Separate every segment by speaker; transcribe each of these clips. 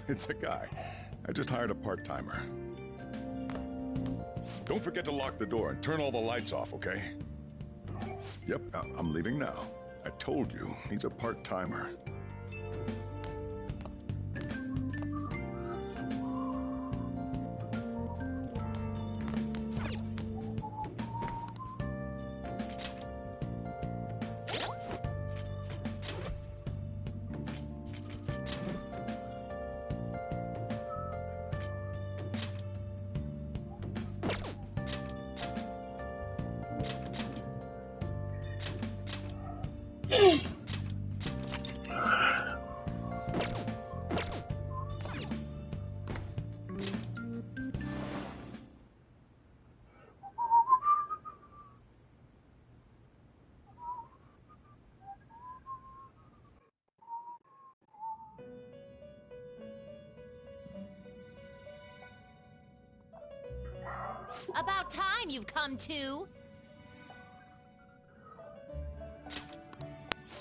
Speaker 1: It's a guy. I just hired a part-timer. Don't forget to lock the door and turn all the lights off, okay? Yep, I'm leaving now. I told you, he's a part-timer.
Speaker 2: About time you've come to.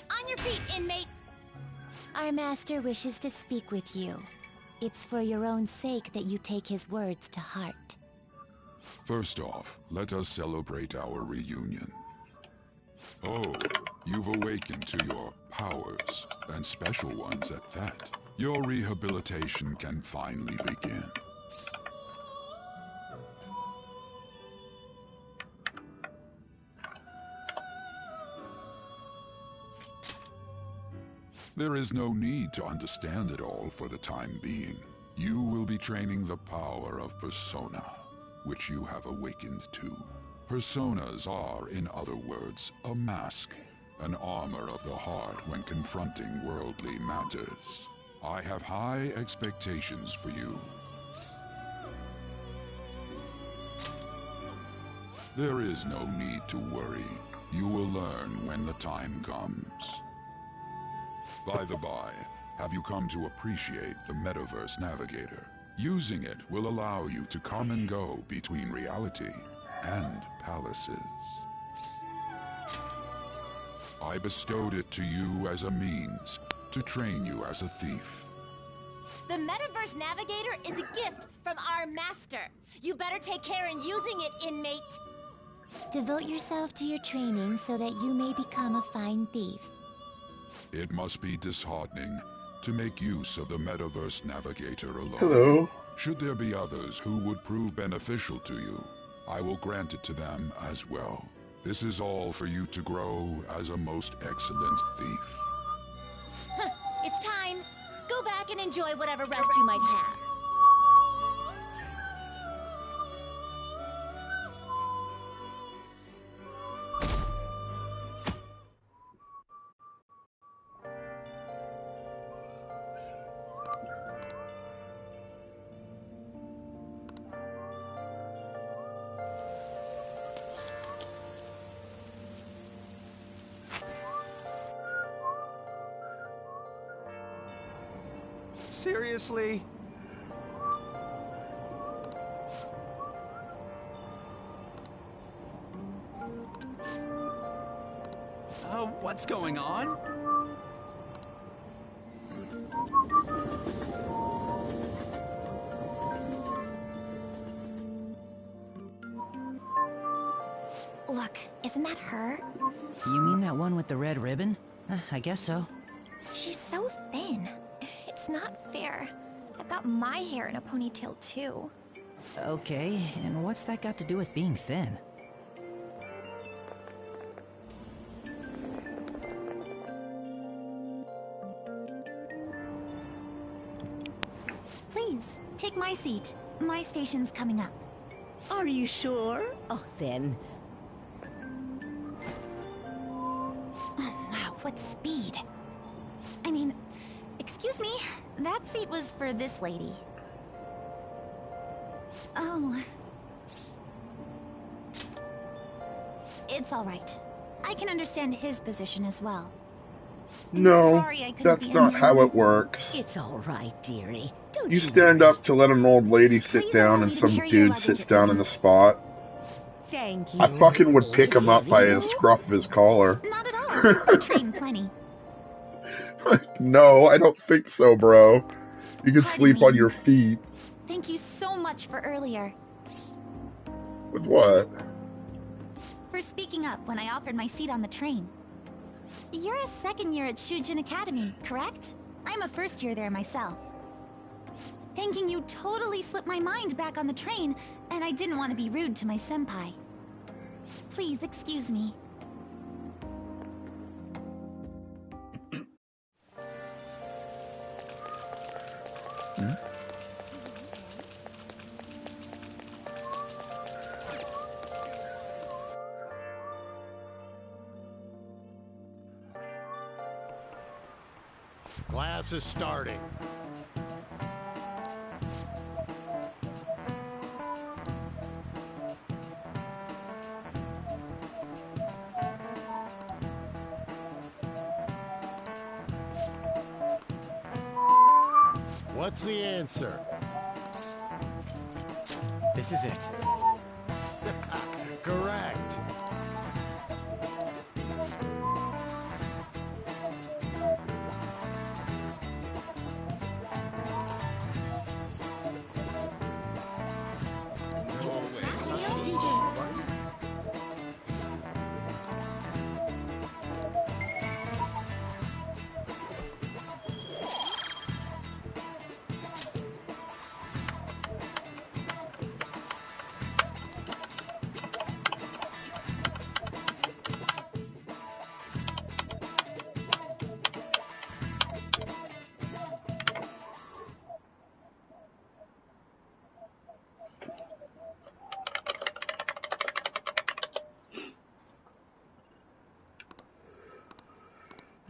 Speaker 2: On your feet, inmate.
Speaker 3: Our master wishes to speak with you. It's for your own sake that you take his words to heart.
Speaker 4: First off, let us celebrate our reunion. Oh, you've awakened to your powers, and special ones at that. Your rehabilitation can finally begin. There is no need to understand it all for the time being. You will be training the power of Persona, which you have awakened to. Personas are, in other words, a mask, an armor of the heart when confronting worldly matters. I have high expectations for you. There is no need to worry. You will learn when the time comes. By the by, have you come to appreciate the Metaverse Navigator? Using it will allow you to come and go between reality and palaces. I bestowed it to you as a means to train you as a thief.
Speaker 2: The Metaverse Navigator is a gift from our master. You better take care in using it, inmate.
Speaker 3: Devote yourself to your training so that you may become a fine thief.
Speaker 4: It must be disheartening to make use of the Metaverse Navigator alone.
Speaker 5: Hello.
Speaker 4: Should there be others who would prove beneficial to you, I will grant it to them as well. This is all for you to grow as a most excellent thief.
Speaker 2: It's time. Go back and enjoy whatever rest you might have.
Speaker 6: Seriously? Oh, what's going on?
Speaker 3: Look, isn't that her?
Speaker 7: You mean that one with the red ribbon? I guess so.
Speaker 3: She's so thin. It's not fair. I've got my hair in a ponytail too.
Speaker 7: Okay, and what's that got to do with being thin?
Speaker 3: Please, take my seat. My station's coming up.
Speaker 8: Are you sure? Oh, then.
Speaker 3: Oh, wow, what speed. I mean, excuse me, that seat was for this lady. Oh. It's all right. I can understand his position as well.
Speaker 5: No,
Speaker 3: sorry I couldn't
Speaker 5: that's
Speaker 3: be
Speaker 5: not
Speaker 3: any
Speaker 5: how
Speaker 3: help.
Speaker 5: it works.
Speaker 8: It's all right, dearie. Don't
Speaker 5: You stand
Speaker 8: worry.
Speaker 5: up to let an old lady sit
Speaker 3: Please
Speaker 5: down
Speaker 3: allow
Speaker 5: and
Speaker 3: me to
Speaker 5: some
Speaker 3: carry your
Speaker 5: dude
Speaker 3: luggage
Speaker 5: sits
Speaker 3: at
Speaker 5: down in the
Speaker 3: least.
Speaker 5: spot.
Speaker 8: Thank you.
Speaker 5: I fucking would pick him up by his
Speaker 8: Heavy?
Speaker 5: scruff of his collar.
Speaker 3: Not at all. I train plenty.
Speaker 5: No, I don't think so, bro. You can
Speaker 3: Pardon
Speaker 5: sleep
Speaker 3: me.
Speaker 5: on your feet.
Speaker 3: Thank you so much for earlier.
Speaker 5: With what?
Speaker 3: For speaking up when I offered my seat on the train. You're a second year at Shujin Academy, correct? I'm a first year there myself. Thanking you totally slipped my mind back on the train, and I didn't want to be rude to my senpai. Please excuse me.
Speaker 9: Class is starting. What's the answer?
Speaker 6: This is it.
Speaker 9: Correct.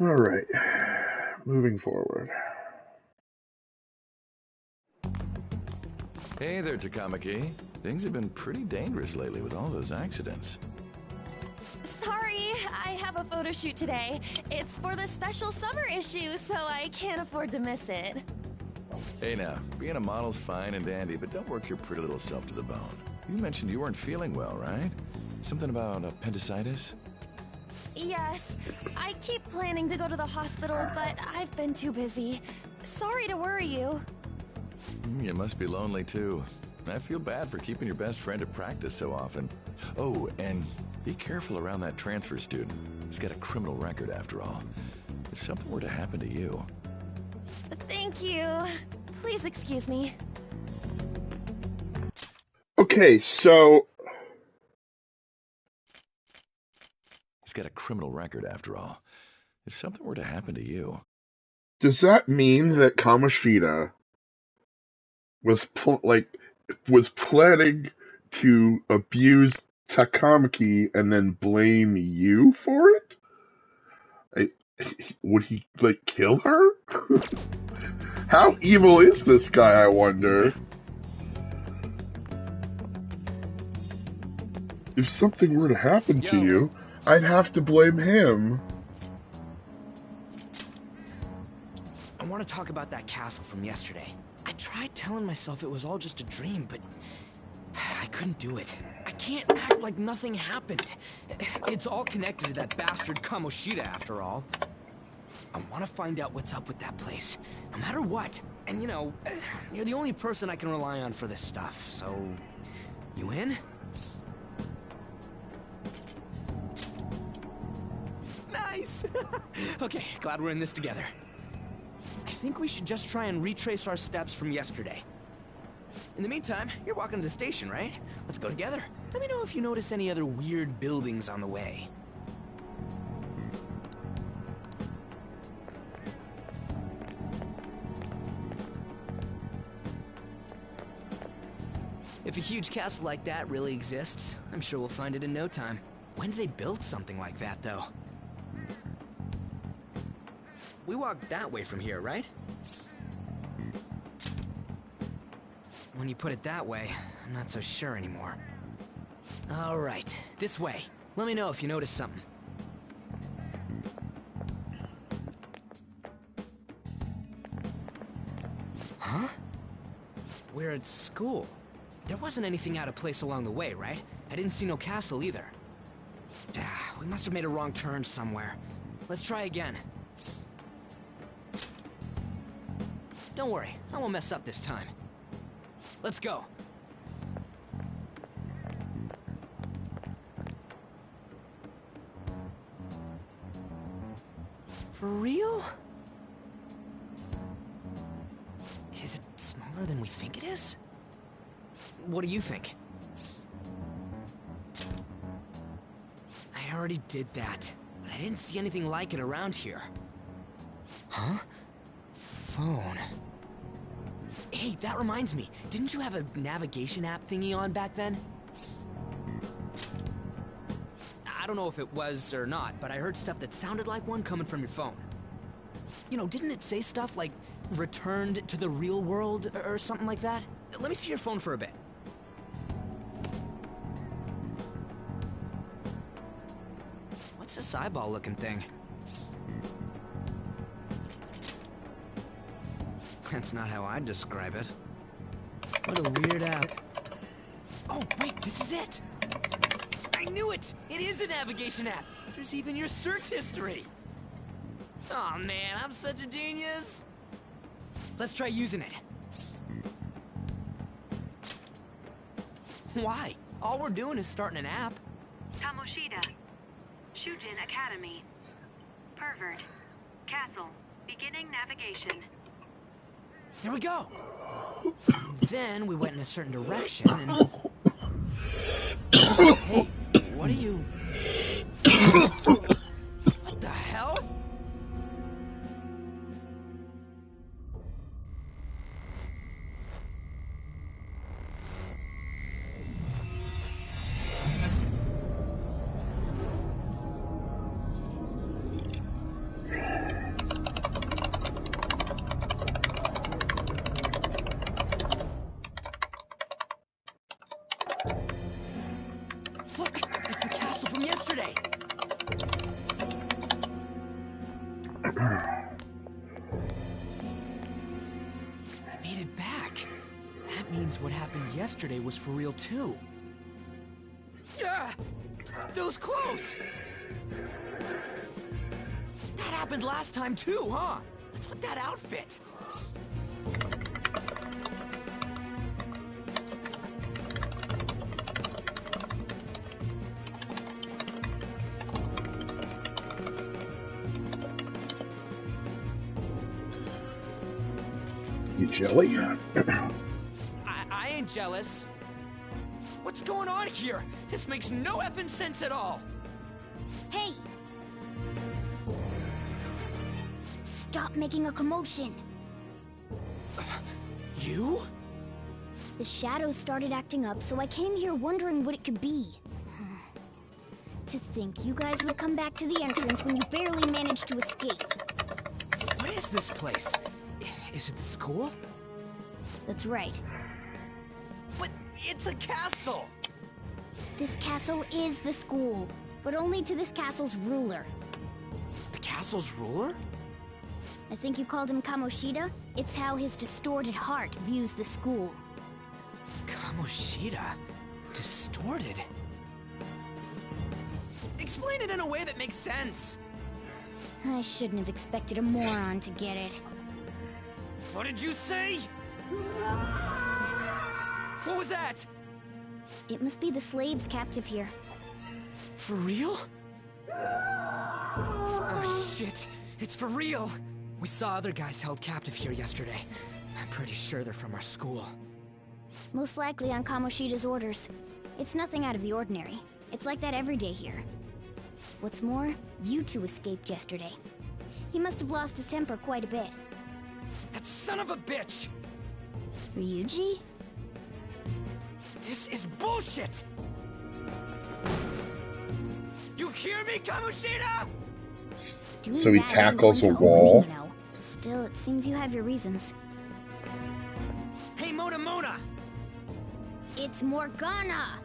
Speaker 5: Alright. Moving forward.
Speaker 1: Hey there, Takamaki. Things have been pretty dangerous lately with all those accidents.
Speaker 2: Sorry, I have a photo shoot today. It's for the special summer issue, so I can't afford to miss it.
Speaker 1: Hey now, being a model's fine and dandy, but don't work your pretty little self to the bone. You mentioned you weren't feeling well, right? Something about appendicitis?
Speaker 2: Yes, I keep planning to go to the hospital, but I've been too busy. Sorry to worry you.
Speaker 1: You must be lonely too. I feel bad for keeping your best friend at practice so often. Oh, and be careful around that transfer student. He's got a criminal record after all. If something were to happen to you...
Speaker 2: Thank you. Please excuse me.
Speaker 5: Okay, so
Speaker 1: He's got a criminal record after all. If something were to happen to you...
Speaker 5: does that mean that Kamoshida was planning to abuse Takamaki and then blame you for it? Would he, kill her? How evil is this guy, I wonder? If something were to happen to you, I'd have to blame him.
Speaker 10: I want to talk about that castle from yesterday. I tried telling myself it was all just a dream, but I couldn't do it. I can't act like nothing happened. It's all connected to that bastard Kamoshida, after all. I want to find out what's up with that place, no matter what. And you're the only person I can rely on for this stuff, so... you in? Nice! Okay, glad we're in this together. I think we should just try and retrace our steps from yesterday. In the meantime, you're walking to the station, right? Let's go together. Let me know if you notice any other weird buildings on the way. If a huge castle like that really exists, I'm sure we'll find it in no time. When did they build something like that, though? We walked that way from here, right? When you put it that way, I'm not so sure anymore. All right, this way. Let me know if you notice something. Huh? We're at school. There wasn't anything out of place along the way, right? I didn't see no castle either. We must have made a wrong turn somewhere. Let's try again. Don't worry, I won't mess up this time. Let's go. For real? Is it smaller than we think it is? What do you think? I already did that, but I didn't see anything like it around here. Huh? Phone. Hey, that reminds me. Didn't you have a navigation app thingy on back then? I don't know if it was or not, but I heard stuff that sounded like one coming from your phone. You know, didn't it say stuff like, returned to the real world, or something like that? Let me see your phone for a bit. What's this eyeball-looking thing? That's not how I'd describe it. What a weird app. Oh, wait, this is it! I knew it! It is a navigation app! There's even your search history! Oh man, I'm such a genius! Let's try using it. Why? All we're doing is starting an app.
Speaker 11: Kamoshida. Shujin Academy. Pervert. Castle. Beginning navigation.
Speaker 10: There we go! Then we went in a certain direction and... Hey, what are you... What the hell? Look, it's the castle from yesterday. I made it back. That means what happened yesterday was for real too. Yeah, those clothes. That happened last time too, huh? What's with that outfit?
Speaker 5: You jelly?
Speaker 10: I ain't jealous. What's going on here? This makes no effing sense at all.
Speaker 3: Hey! Stop making a commotion.
Speaker 10: You?
Speaker 3: The shadows started acting up, so I came here wondering what it could be. To think you guys would come back to the entrance when you barely managed to escape.
Speaker 10: What is this place? Is it the school?
Speaker 3: That's right.
Speaker 10: But it's a castle!
Speaker 3: This castle is the school, but only to this castle's ruler.
Speaker 10: The castle's ruler?
Speaker 3: I think you called him Kamoshida? It's how his distorted heart views the school.
Speaker 10: Kamoshida? Distorted? Explain it in a way that makes sense!
Speaker 3: I shouldn't have expected a moron to get it.
Speaker 10: What did you say? What was that?
Speaker 3: It must be the slaves captive here.
Speaker 10: For real? Oh shit, it's for real! We saw other guys held captive here yesterday. I'm pretty sure they're from our school.
Speaker 3: Most likely on Kamoshida's orders. It's nothing out of the ordinary. It's like that every day here. What's more, you two escaped yesterday. He must have lost his temper quite a bit.
Speaker 10: That son of a bitch!
Speaker 3: Ryuji?
Speaker 10: This is bullshit! You hear me, Kamoshida?!
Speaker 3: Doing
Speaker 5: So he
Speaker 3: that isn't
Speaker 5: tackles
Speaker 3: going
Speaker 5: a
Speaker 3: to open
Speaker 5: wall?
Speaker 3: me, you know. Still, it seems you have your reasons.
Speaker 10: Hey, Mona!
Speaker 3: It's Morgana!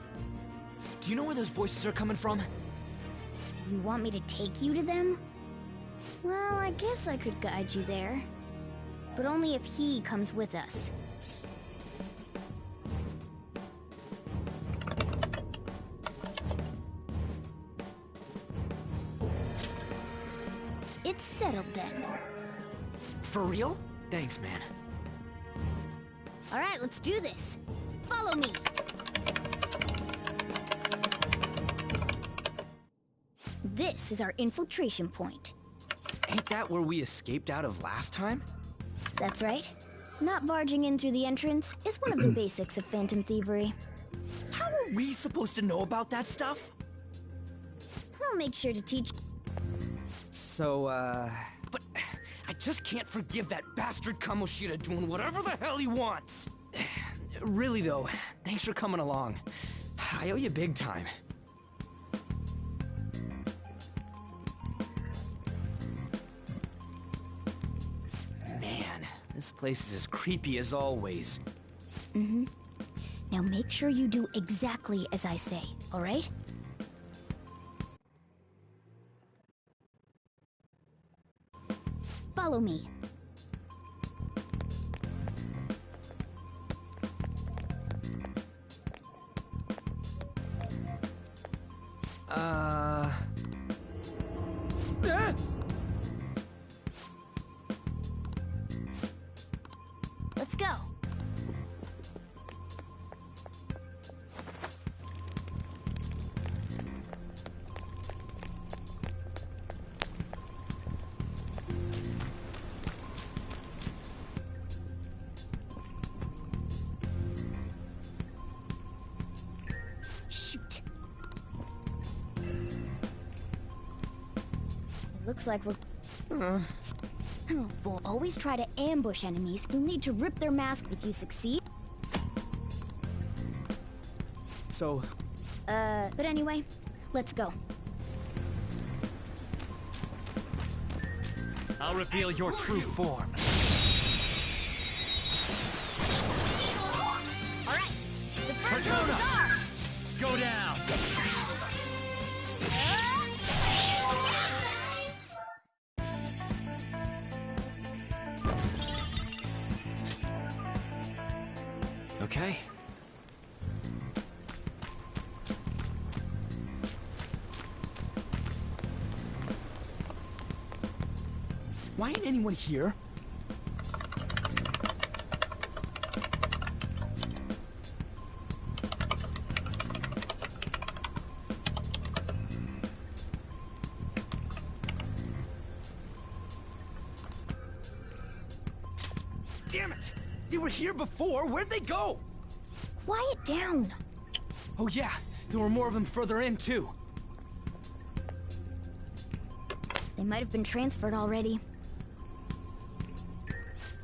Speaker 10: Do you know where those voices are coming from?
Speaker 3: You want me to take you to them? Well, I guess I could guide you there. But only if he comes with us. It's settled then.
Speaker 10: For real? Thanks, man.
Speaker 3: Alright, let's do this. Follow me. This is our infiltration point.
Speaker 10: Ain't that where we escaped out of last time?
Speaker 3: That's right. Not barging in through the entrance is one of the basics of phantom thievery.
Speaker 10: How are we supposed to know about that stuff?
Speaker 3: I'll make sure to teach.
Speaker 10: So, But I just can't forgive that bastard Kamoshida doing whatever the hell he wants. Really though, thanks for coming along. I owe you big time. Man, this place is as creepy as always.
Speaker 3: Mm-hmm. Now make sure you do exactly as I say, alright? Follow me. Let's go. Shoot. It looks like we're... Oh boy, always try to ambush enemies. You'll need to rip their mask if you succeed.
Speaker 10: So...
Speaker 3: But anyway, let's go.
Speaker 6: I'll reveal your true form.
Speaker 3: Alright, the first one is ours!
Speaker 6: Go down!
Speaker 10: Okay. Why ain't anyone here? Damn it! They were here before. Where'd they go?
Speaker 3: Quiet down.
Speaker 10: Oh yeah, there were more of them further in too.
Speaker 3: They might have been transferred already.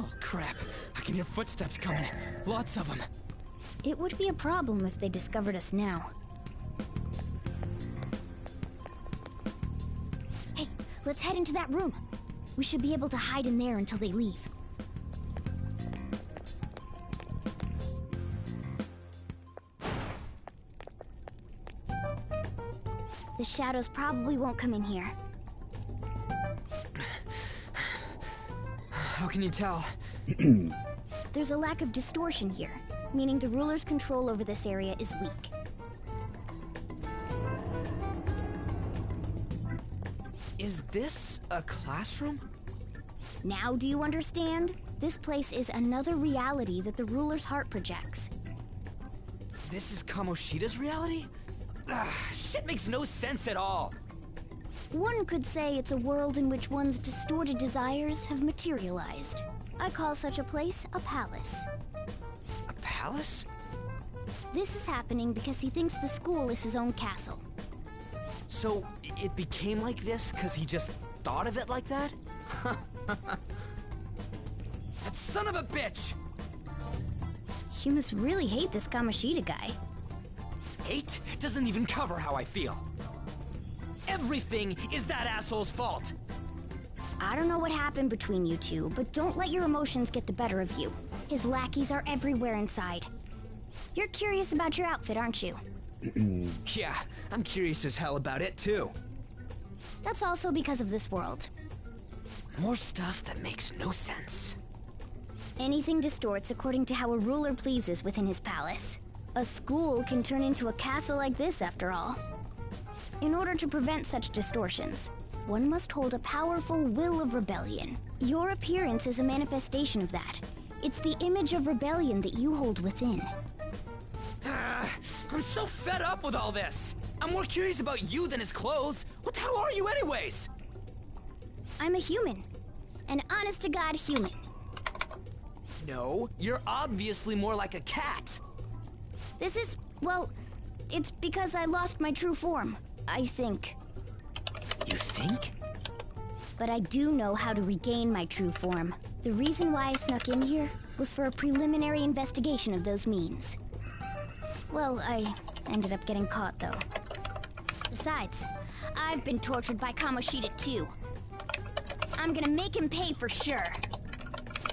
Speaker 10: Oh crap, I can hear footsteps coming. Lots of them.
Speaker 3: It would be a problem if they discovered us now. Hey, let's head into that room. We should be able to hide in there until they leave. The shadows probably won't come in here.
Speaker 10: How can you tell?
Speaker 3: There's a lack of distortion here, meaning the ruler's control over this area is weak.
Speaker 10: Is this a classroom?
Speaker 3: Now do you understand? This place is another reality that the ruler's heart projects.
Speaker 10: This is Kamoshida's reality? Shit makes no sense at all.
Speaker 3: One could say it's a world in which one's distorted desires have materialized. I call such a place a palace.
Speaker 10: A palace?
Speaker 3: This is happening because he thinks the school is his own castle.
Speaker 10: So, it became like this because he just thought of it like that? That son of a bitch!
Speaker 3: You must really hate this Kamoshida guy.
Speaker 10: Hate doesn't even cover how I feel. Everything is that asshole's fault!
Speaker 3: I don't know what happened between you two, but don't let your emotions get the better of you. His lackeys are everywhere inside. You're curious about your outfit, aren't you?
Speaker 10: Yeah, I'm curious as hell about it too.
Speaker 3: That's also because of this world.
Speaker 10: More stuff that makes no sense.
Speaker 3: Anything distorts according to how a ruler pleases within his palace. A school can turn into a castle like this, after all. In order to prevent such distortions, one must hold a powerful will of rebellion. Your appearance is a manifestation of that.
Speaker 12: It's the image of rebellion that you hold within.
Speaker 10: I'm so fed up with all this. I'm more curious about you than his clothes. What the hell are you anyways?
Speaker 12: I'm a human. An honest-to-God human.
Speaker 10: No, you're obviously more like a cat.
Speaker 12: This is, well, it's because I lost my true form, I think.
Speaker 10: You think?
Speaker 12: But I do know how to regain my true form. The reason why I snuck in here was for a preliminary investigation of those means. Well, I ended up getting caught, though. Besides, I've been tortured by Kamoshida, too. I'm gonna make him pay for sure.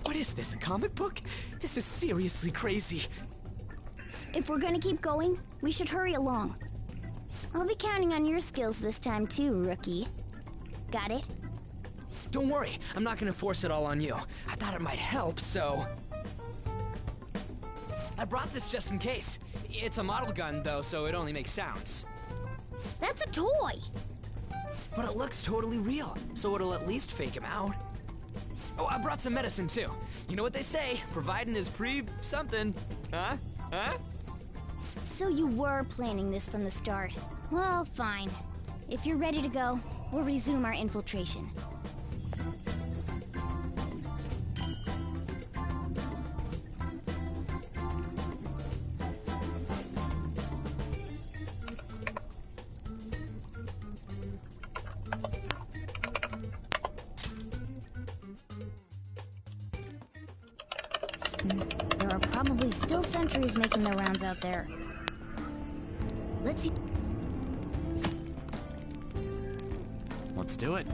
Speaker 10: What is this, a comic book? This is seriously crazy.
Speaker 12: If we're gonna keep going, we should hurry along. I'll be counting on your skills this time, too, rookie. Got it?
Speaker 10: Don't worry, I'm not gonna force it all on you. I thought it might help, so... I brought this just in case. It's a model gun, though, so it only makes sounds.
Speaker 12: That's a toy!
Speaker 10: But it looks totally real, so it'll at least fake him out. Oh, I brought some medicine, too. You know what they say, providing is something. Huh? Huh?
Speaker 12: So you were planning this from the start. Well, fine. If you're ready to go, we'll resume our infiltration. There are probably still sentries making their rounds out there. Let's see.
Speaker 6: Let's do it.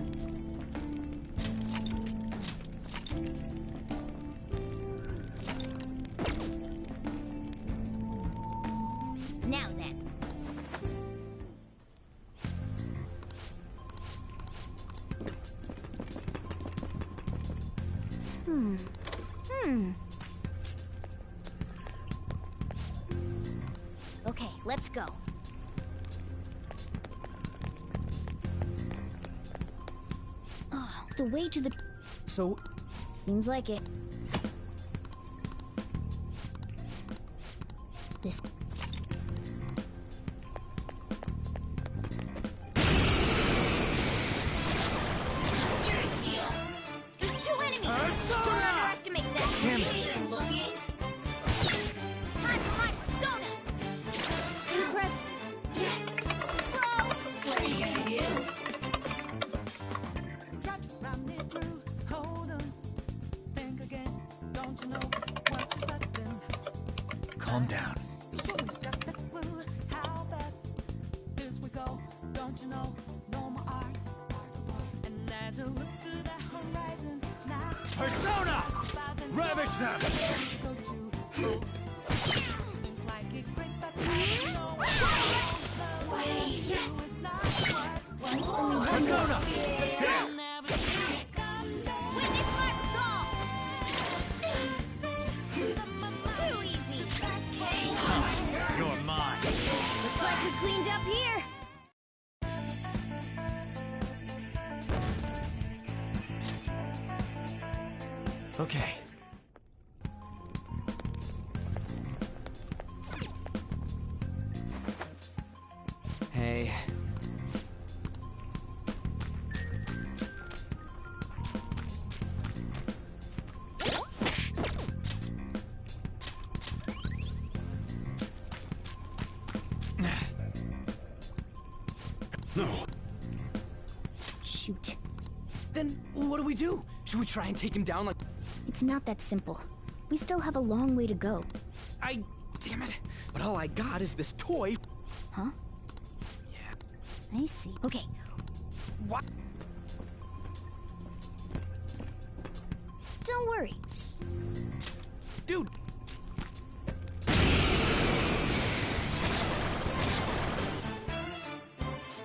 Speaker 12: Now then. Okay, let's go. Oh, the way to the...
Speaker 10: So...
Speaker 12: Seems like it. This... There's 2 enemies! Don't underestimate them!
Speaker 10: Damn it!
Speaker 12: Time for my persona! Impressive. Slow! What are you gonna do?
Speaker 6: Calm down. Persona! Ravage them! Persona! Let's go!
Speaker 12: Witness my resolve! Too easy!
Speaker 6: It's time. You're mine.
Speaker 12: Looks like we cleaned up here!
Speaker 10: Okay. Hey.
Speaker 6: No.
Speaker 12: Shoot.
Speaker 10: Then what do we do? Should we try and take him down like...
Speaker 12: It's not that simple. We still have a long way to go.
Speaker 10: Damn it. But all I got is this toy.
Speaker 12: Huh?
Speaker 10: Yeah.
Speaker 12: I see. Okay.
Speaker 10: What?
Speaker 12: Don't worry.
Speaker 10: Dude.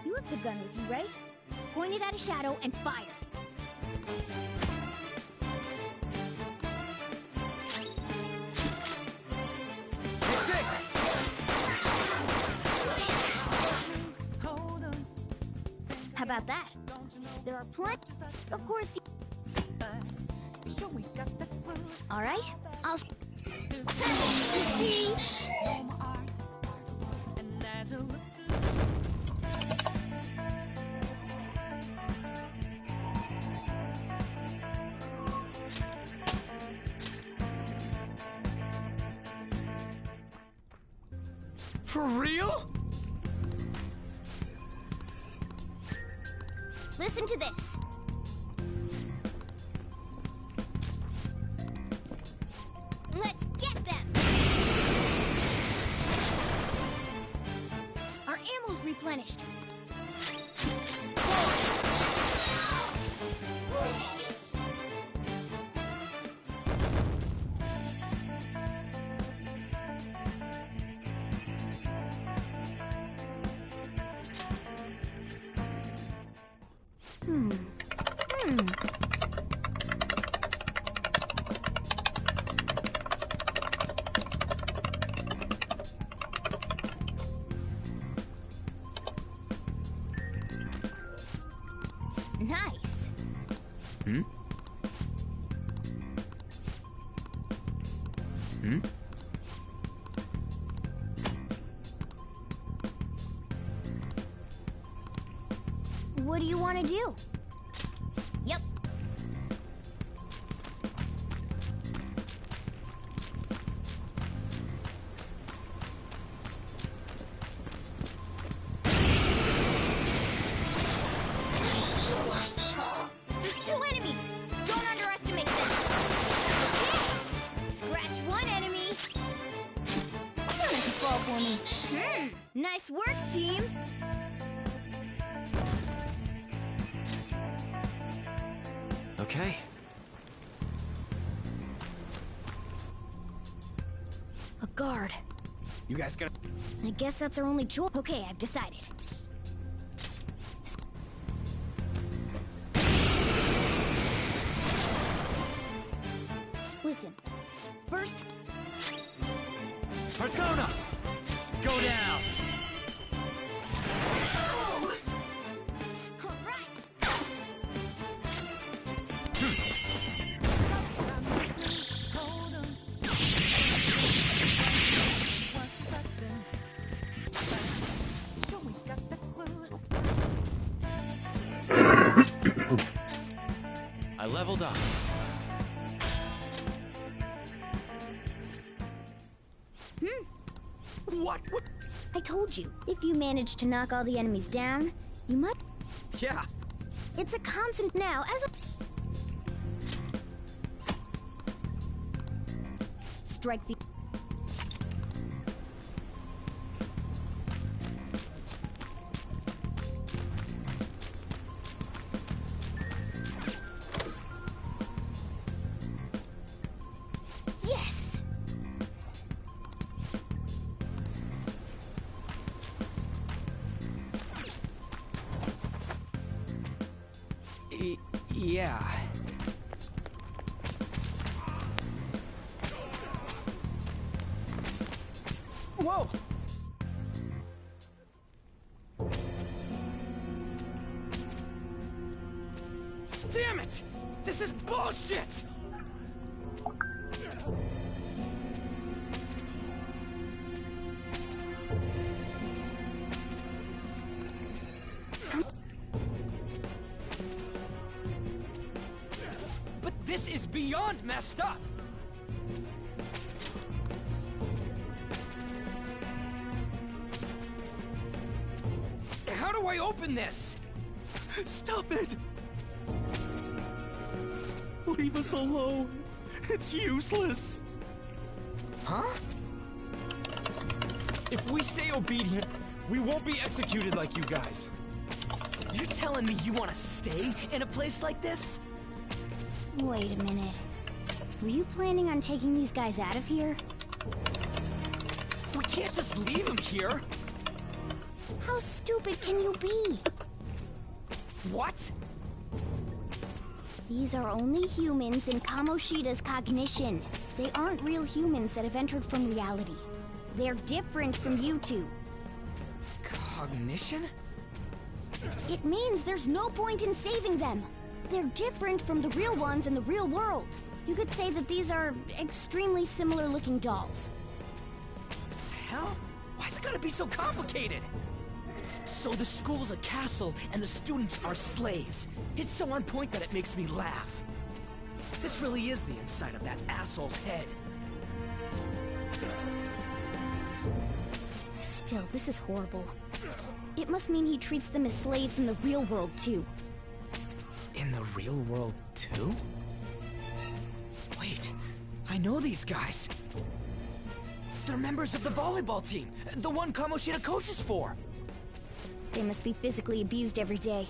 Speaker 12: You have the gun with you, right? Point it at a shadow and fire. How about that? There are plenty. Of course. All right. I'll... See?
Speaker 10: For real?
Speaker 12: Listen to this. Let's get them! Our ammo's replenished. Nice.
Speaker 10: Hmm? Hmm?
Speaker 12: What do you want to do? Yep. There's 2 enemies. Don't underestimate them. Okay. Scratch 1 enemy. You're gonna fall for me. Nice work, team.
Speaker 10: Okay.
Speaker 12: A guard.
Speaker 10: You guys gonna...
Speaker 12: I guess that's our only choice. Okay, I've decided. Listen. First...
Speaker 6: Persona! Go down! I leveled up.
Speaker 10: What?
Speaker 12: I told you, if you manage to knock all the enemies down, you might...
Speaker 10: Yeah.
Speaker 12: It's a constant now, as a... Strike the... Yes!
Speaker 10: Yeah. Whoa! Damn it! This is bullshit! But this is beyond messed up! How do I open this?
Speaker 6: Stop it! Leave us alone. It's useless.
Speaker 10: Huh?
Speaker 6: If we stay obedient, we won't be executed like you guys.
Speaker 10: You're telling me you want to stay in a place like this?
Speaker 12: Wait a minute. Were you planning on taking these guys out of here?
Speaker 10: We can't just leave them here.
Speaker 12: How stupid can you be?
Speaker 10: What?
Speaker 12: These are only humans in Kamoshida's cognition. They aren't real humans that have entered from reality. They're different from you two.
Speaker 10: Cognition?
Speaker 12: It means there's no point in saving them. They're different from the real ones in the real world. You could say that these are extremely similar looking dolls.
Speaker 10: Hell? Why's it gotta be so complicated? So the school's a castle, and the students are slaves. It's so on point that it makes me laugh. This really is the inside of that asshole's head.
Speaker 12: Still, this is horrible. It must mean he treats them as slaves in the real world, too.
Speaker 10: In the real world, too? Wait, I know these guys. They're members of the volleyball team, the one Kamoshida coaches for.
Speaker 12: They must be physically abused every day.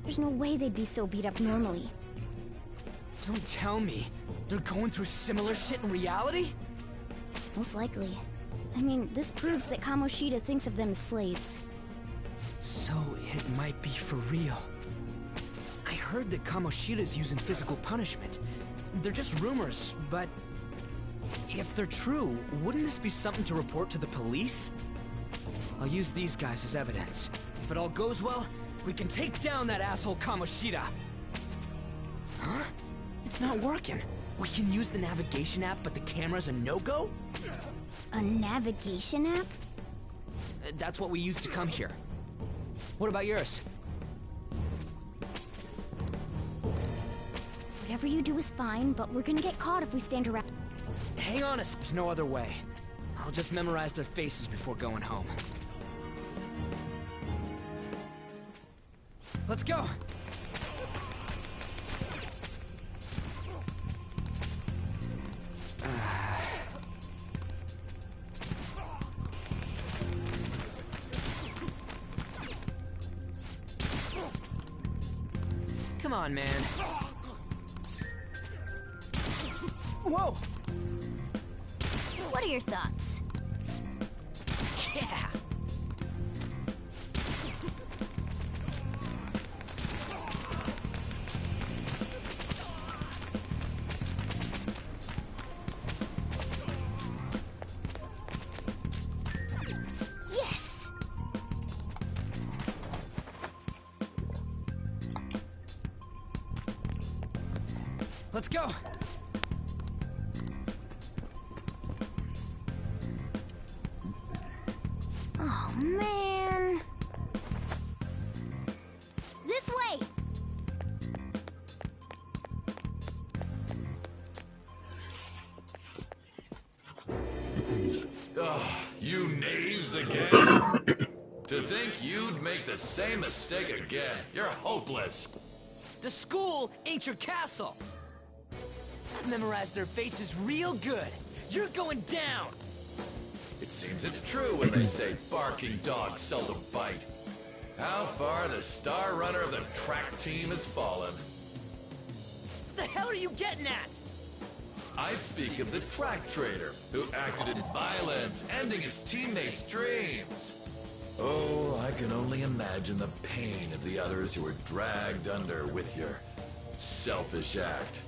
Speaker 12: There's no way they'd be so beat up normally.
Speaker 10: Don't tell me they're going through similar shit in reality?
Speaker 12: Most likely. I mean, this proves that Kamoshida thinks of them as slaves.
Speaker 10: So it might be for real. I heard that Kamoshida's using physical punishment. They're just rumors, but if they're true, wouldn't this be something to report to the police? I'll use these guys as evidence. If it all goes well, we can take down that asshole Kamoshida. Huh? It's not working. We can use the navigation app, but the camera's a no-go?
Speaker 12: A navigation app?
Speaker 10: That's what we used to come here. What about yours?
Speaker 12: Whatever you do is fine, but we're gonna get caught if we stand around.
Speaker 10: Hang on, there's no other way. I'll just memorize their faces before going home. Let's go! Come on, man. Whoa!
Speaker 12: What are your thoughts?
Speaker 10: Yeah!
Speaker 12: Yes!
Speaker 10: Let's go!
Speaker 12: Oh, man. This way!
Speaker 1: Ugh, you knaves again. To think you'd make the same mistake again. You're hopeless.
Speaker 10: The school ain't your castle! I've memorized their faces real good. You're going down!
Speaker 1: It seems it's true when they say barking dogs seldom bite. How far the star runner of the track team has fallen.
Speaker 10: What the hell are you getting at?
Speaker 1: I speak of the track trader, who acted in violence, ending his teammates' dreams. Oh, I can only imagine the pain of the others who were dragged under with your selfish act.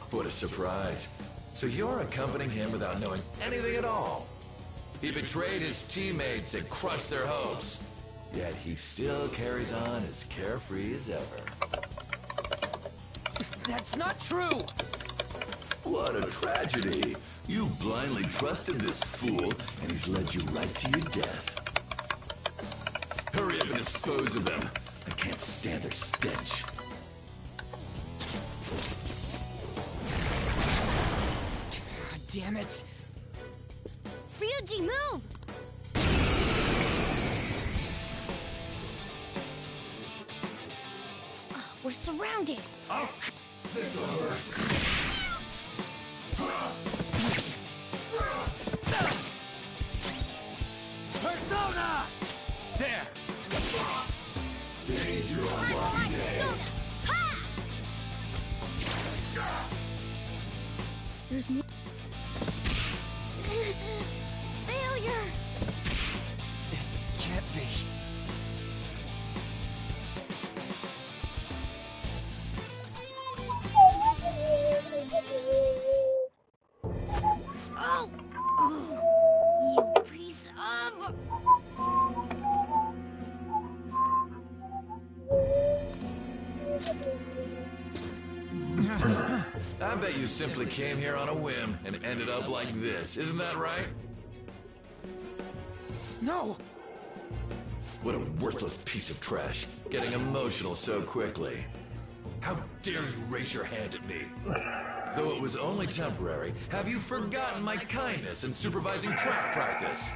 Speaker 1: What a surprise. So you're accompanying him without knowing anything at all. He betrayed his teammates and crushed their hopes. Yet he still carries on as carefree as ever.
Speaker 10: That's not true!
Speaker 1: What a tragedy. You blindly trusted this fool, and he's led you right to your death. Hurry up and dispose of them. I can't stand their stench.
Speaker 10: God damn it!
Speaker 12: Ryuji, move! We're surrounded!
Speaker 1: Oh, this'll hurt.
Speaker 9: Persona! There!
Speaker 1: Days you're on lucky day.
Speaker 12: There's more. Failure!
Speaker 10: Can't be.
Speaker 12: Oh! Oh! You piece of...
Speaker 1: I bet you simply came here on a whim and ended up like this, isn't that right?
Speaker 10: No!
Speaker 1: What a worthless piece of trash, getting emotional so quickly. How dare you raise your hand at me? Though it was only temporary, have you forgotten my kindness in supervising track practice?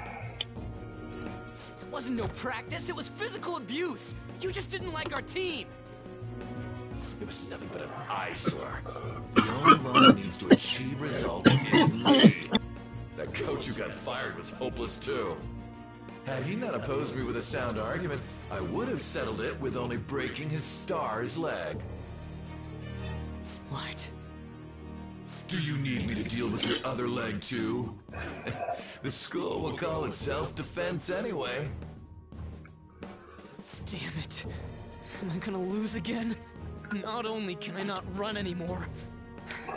Speaker 10: It wasn't no practice, it was physical abuse! You just didn't like our team!
Speaker 1: It was nothing but an eyesore. The only one who needs to achieve results is me. That coach who got fired was hopeless too. Had he not opposed me with a sound argument, I would have settled it with only breaking his star's leg.
Speaker 10: What?
Speaker 1: Do you need me to deal with your other leg too? The school will call it self-defense anyway.
Speaker 10: Damn it. Am I gonna lose again? Not only can I not run anymore,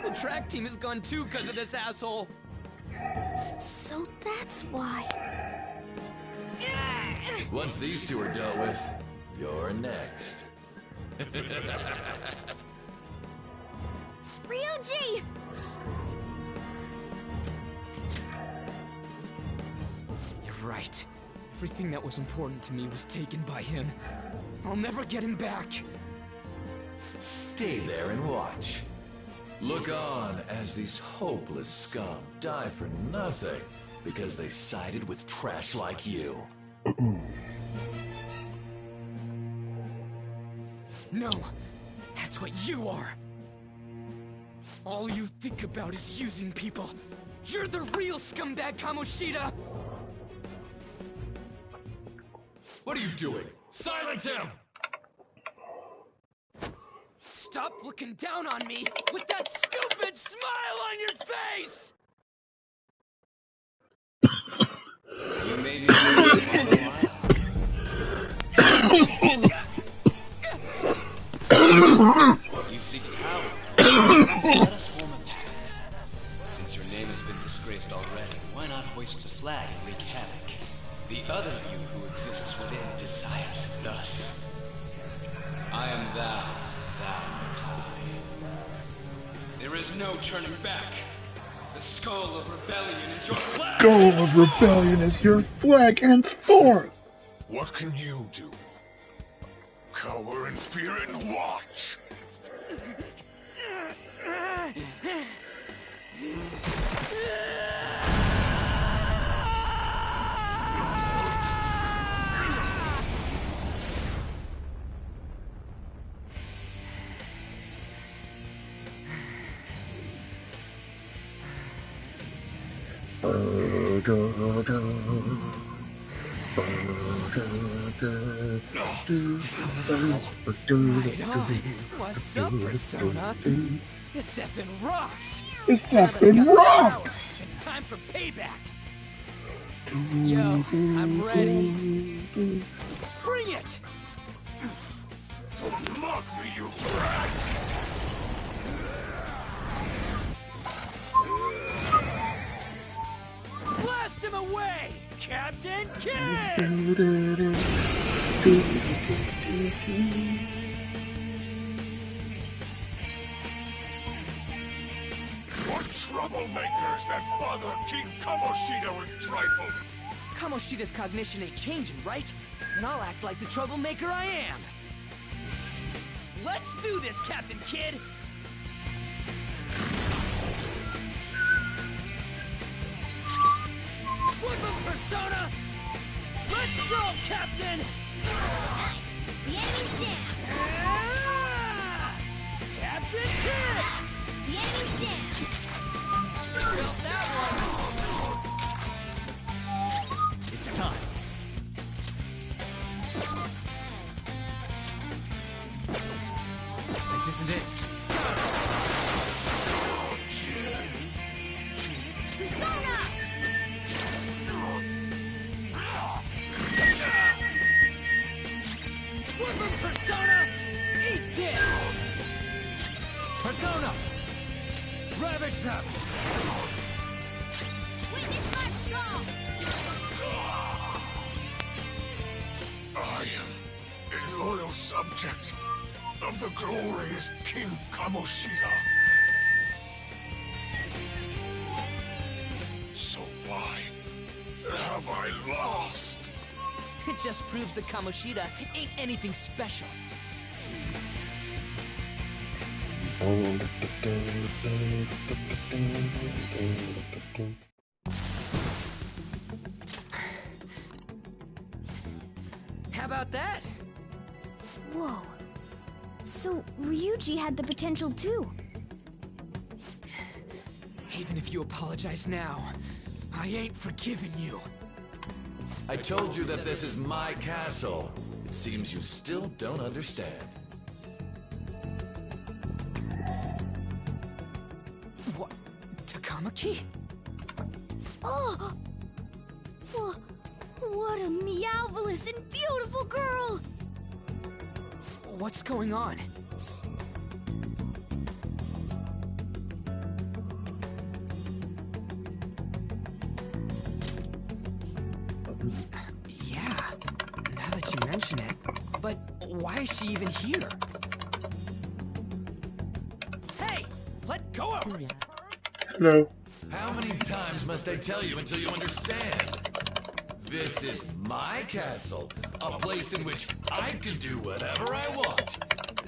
Speaker 10: the track team is gone too because of this asshole.
Speaker 12: So that's why.
Speaker 1: Once these two are dealt with, you're next.
Speaker 3: Ryuji!
Speaker 10: You're right. Everything that was important to me was taken by him. I'll never get him back.
Speaker 1: Stay there and watch. Look on as these hopeless scum die for nothing because they sided with trash like you.
Speaker 10: No, that's what you are. All you think about is using people. You're the real scumbag, Kamoshida!
Speaker 1: What are you doing? Silence him!
Speaker 10: Stop looking down on me with that stupid smile on your face!
Speaker 9: You made me wait a while. You seek power. Let us form a pact. Since your name has been disgraced already, why not hoist the flag and wreak havoc? The other you who exists within desires it thus. I am thou, thou art I. There is no turning back. The skull of rebellion is your flag!
Speaker 5: Skull of rebellion is your flag henceforth!
Speaker 4: What can you do? Cower in fear and watch!
Speaker 10: Right on. What's up, Persona? This effing rocks!
Speaker 5: This effing rocks!
Speaker 10: It's time for payback! Yo, I'm ready. Bring it!
Speaker 4: Mock me, you brat!
Speaker 10: Blast him away, Captain Kidd!
Speaker 4: What troublemakers that bother King Kamoshida with trifle?
Speaker 10: Kamoshida's cognition ain't changing, right? Then I'll act like the troublemaker I am. Let's do this, Captain Kidd! Woodman Persona! Let's go, Captain!
Speaker 3: Nice! The enemy's jammed!
Speaker 10: Captain Kidd!
Speaker 3: The enemy's jammed!
Speaker 10: Felt that one!
Speaker 6: It's time. This isn't it.
Speaker 3: Persona!
Speaker 10: Woodman Persona! Eat this!
Speaker 6: Persona! Ravage them!
Speaker 3: Witness my skull!
Speaker 4: I am a loyal subject.
Speaker 13: of the glorious King Kamoshida. So why have I lost?
Speaker 10: It just proves that Kamoshida ain't anything special. How about that?
Speaker 12: Whoa. So, Ryuji had the potential too.
Speaker 10: Even if you apologize now, I ain't forgiving you.
Speaker 1: I told you that this is my castle. It seems you still don't understand.
Speaker 10: What? Takamaki?
Speaker 12: Oh! What a meowvelous and beautiful girl!
Speaker 10: What's going on? Yeah, now that you mention it. But why is she even here? Hey! Let go of her!
Speaker 5: Hello.
Speaker 1: How many times must I tell you until you understand? This is my castle, a place in which I can do whatever I want.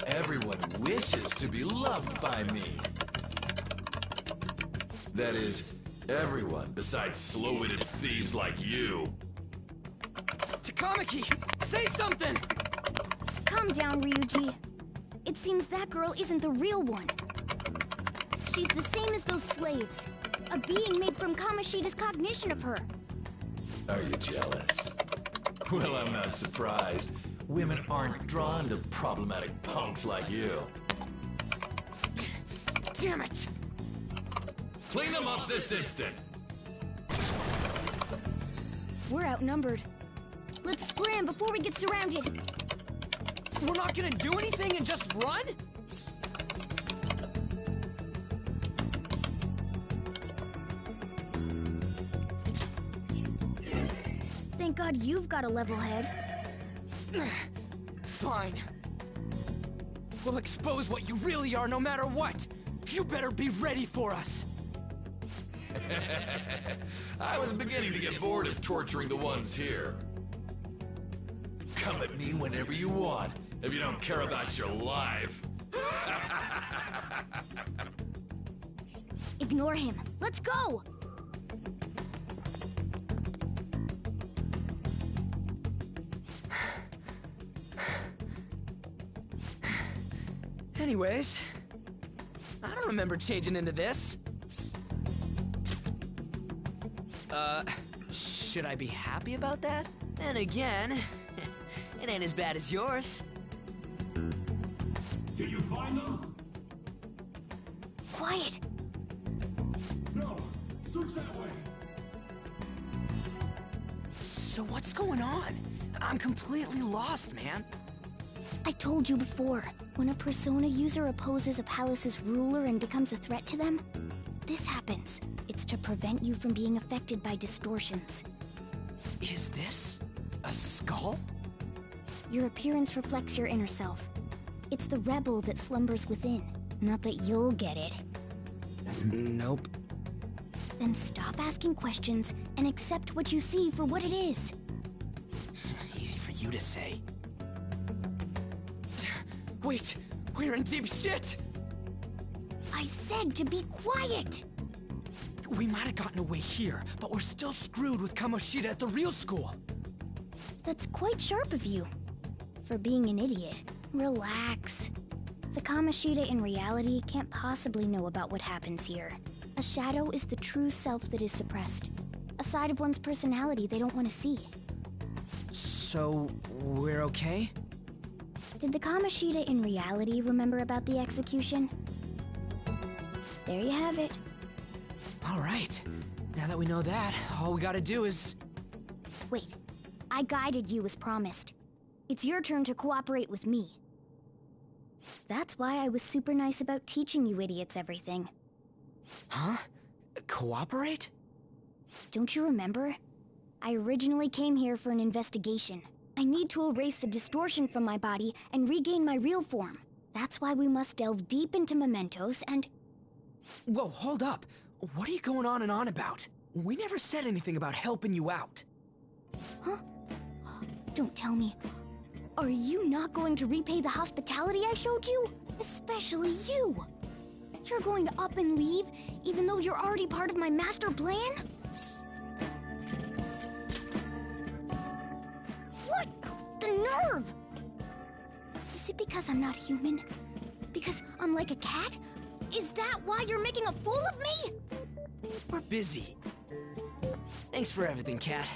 Speaker 1: Everyone wishes to be loved by me. That is, everyone besides slow-witted thieves like you.
Speaker 10: Takamaki! Say something!
Speaker 12: Calm down, Ryuji. It seems that girl isn't the real one. She's the same as those slaves. A being made from Kamoshida's cognition of her.
Speaker 1: Are you jealous? Well, I'm not surprised. Women aren't drawn to problematic punks like you.
Speaker 10: Damn it!
Speaker 1: Clean them up this instant!
Speaker 12: We're outnumbered. Let's scram before we get surrounded.
Speaker 10: We're not gonna do anything and just run?
Speaker 12: Thank God you've got a level head.
Speaker 10: Fine. We'll expose what you really are no matter what. You better be ready for us.
Speaker 1: I was beginning to get bored of torturing the ones here. Come at me whenever you want, if you don't care about your life.
Speaker 12: Ignore him. Let's go!
Speaker 10: Anyways, I don't remember changing into this. Should I be happy about that? Then again, it ain't as bad as yours.
Speaker 13: Did you find them?
Speaker 12: Quiet!
Speaker 13: No, search that way.
Speaker 10: So what's going on? I'm completely lost, man.
Speaker 12: I told you before, when a Persona user opposes a palace's ruler and becomes a threat to them, this happens. It's to prevent you from being affected by distortions.
Speaker 10: Is this a skull?
Speaker 12: Your appearance reflects your inner self. It's the rebel that slumbers within, not that you'll get it.
Speaker 10: Nope.
Speaker 12: Then stop asking questions and accept what you see for what it is.
Speaker 10: Easy for you to say. Wait, we're in deep shit!
Speaker 12: I said to be quiet!
Speaker 10: We might have gotten away here, but we're still screwed with Kamoshida at the real school.
Speaker 12: That's quite sharp of you. For being an idiot. Relax. The Kamoshida in reality can't possibly know about what happens here. A shadow is the true self that is suppressed. A side of one's personality they don't want to see.
Speaker 10: So, we're okay?
Speaker 12: Did the Kamoshida in reality remember about the execution? There you have it.
Speaker 10: Alright. Now that we know that, all we gotta do is...
Speaker 12: Wait. I guided you as promised. It's your turn to cooperate with me. That's why I was super nice about teaching you idiots everything.
Speaker 10: Huh? Cooperate?
Speaker 12: Don't you remember? I originally came here for an investigation. I need to erase the distortion from my body and regain my real form. That's why we must delve deep into mementos and...
Speaker 10: Whoa, hold up. What are you going on and on about? We never said anything about helping you out.
Speaker 12: Huh? Don't tell me. Are you not going to repay the hospitality I showed you? Especially you. You're going to up and leave, even though you're already part of my master plan? What? The nerve! Is it because I'm not human? Because I'm like a cat? Is that why you're making a fool of me?
Speaker 10: We're busy. Thanks for everything, Cat.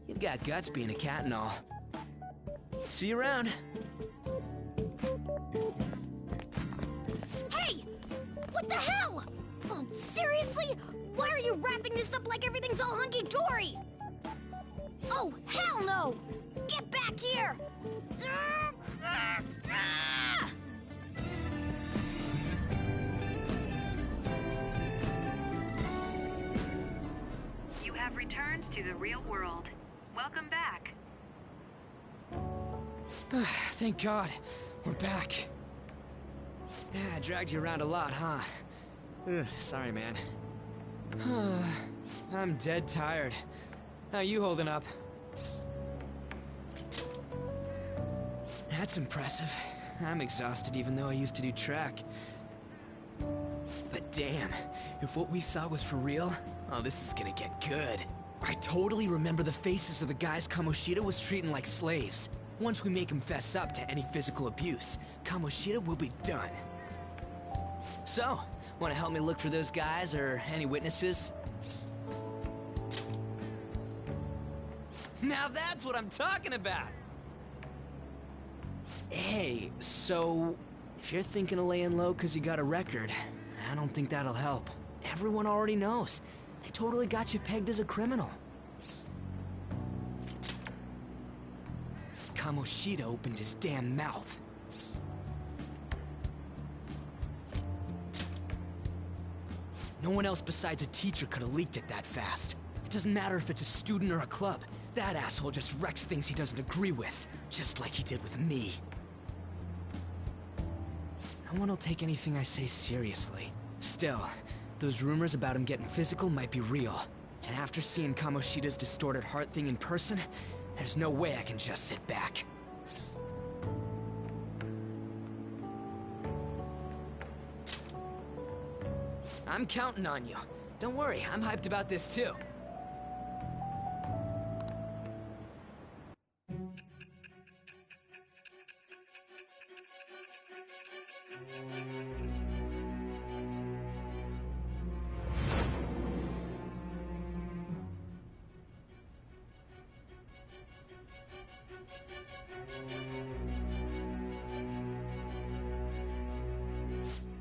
Speaker 10: You've got guts being a cat and all. See you around.
Speaker 12: Hey! What the hell? Oh, seriously? Why are you wrapping this up like everything's all hunky-dory? Oh, hell no! Get back here!
Speaker 11: You have returned to the real world. Welcome back.
Speaker 10: Thank God. We're back. Yeah, I dragged you around a lot, huh? Sorry, man. I'm dead tired. How you holding up? That's impressive. I'm exhausted even though I used to do track. But damn, if what we saw was for real, oh, this is gonna get good. I totally remember the faces of the guys Kamoshida was treating like slaves. Once we make him fess up to any physical abuse, Kamoshida will be done. So, wanna help me look for those guys or any witnesses? Now that's what I'm talking about! Hey, so... if you're thinking of laying low cause you got a record, I don't think that'll help. Everyone already knows. They totally got you pegged as a criminal. Kamoshida opened his damn mouth. No one else besides a teacher could have leaked it that fast. It doesn't matter if it's a student or a club. That asshole just wrecks things he doesn't agree with. Just like he did with me. No one will take anything I say seriously. Still, those rumors about him getting physical might be real. And after seeing Kamoshida's distorted heart thing in person, there's no way I can just sit back. I'm counting on you. Don't worry, I'm hyped about this too.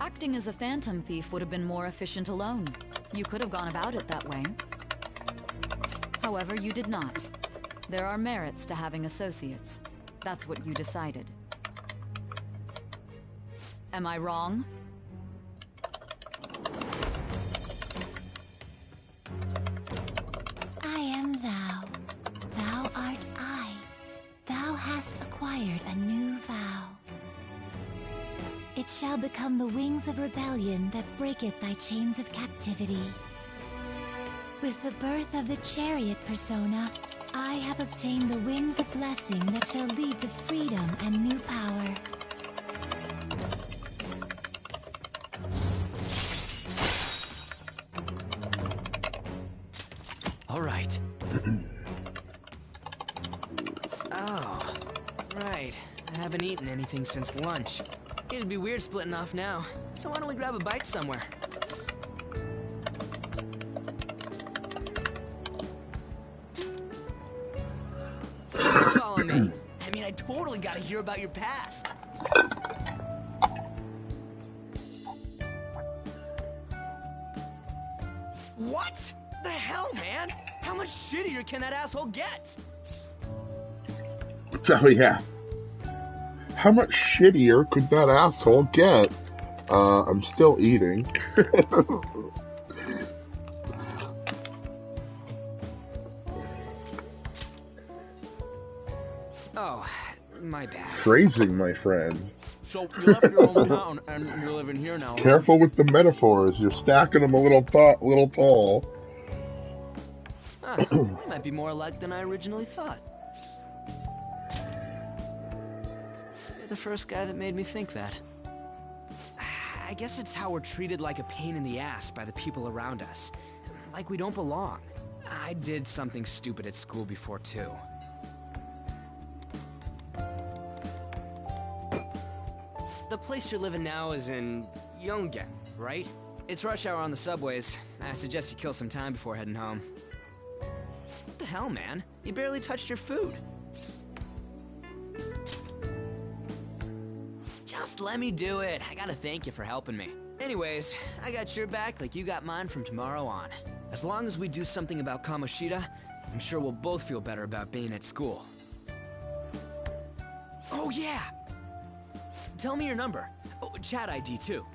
Speaker 14: Acting as a phantom thief would have been more efficient alone. You could have gone about it that way. However, you did not. There are merits to having associates. That's what you decided. Am I wrong?
Speaker 15: I am thou. Thou art I. Thou hast acquired a new vow. It shall become the wings of rebellion that breaketh thy chains of captivity. With the birth of the chariot persona, I have obtained the wings of blessing that shall lead to freedom and new power.
Speaker 10: All right. Oh, right. I haven't eaten anything since lunch. It'd be weird splitting off now, so why don't we grab a bite somewhere? Just follow me. I mean, I totally gotta hear about your past. What? The hell, man? How much shittier can that asshole get?
Speaker 5: Oh yeah. How much shittier could that asshole get? I'm still eating.
Speaker 10: Oh, my bad.
Speaker 5: Phrasing, my friend.
Speaker 10: So you left your hometown and you're living here now.
Speaker 5: Careful with the metaphors. You're stacking them a little tall.
Speaker 10: You might be more alike than I originally thought. You're the first guy that made me think that. I guess it's how we're treated like a pain in the ass by the people around us. Like we don't belong. I did something stupid at school before, too. The place you're living now is in Yongen, right? It's rush hour on the subways. I suggest you kill some time before heading home. What the hell, man? You barely touched your food. Just let me do it. I gotta thank you for helping me. Anyways, I got your back like you got mine from tomorrow on. As long as we do something about Kamoshida, I'm sure we'll both feel better about being at school. Oh yeah! Tell me your number. Oh, chat ID too.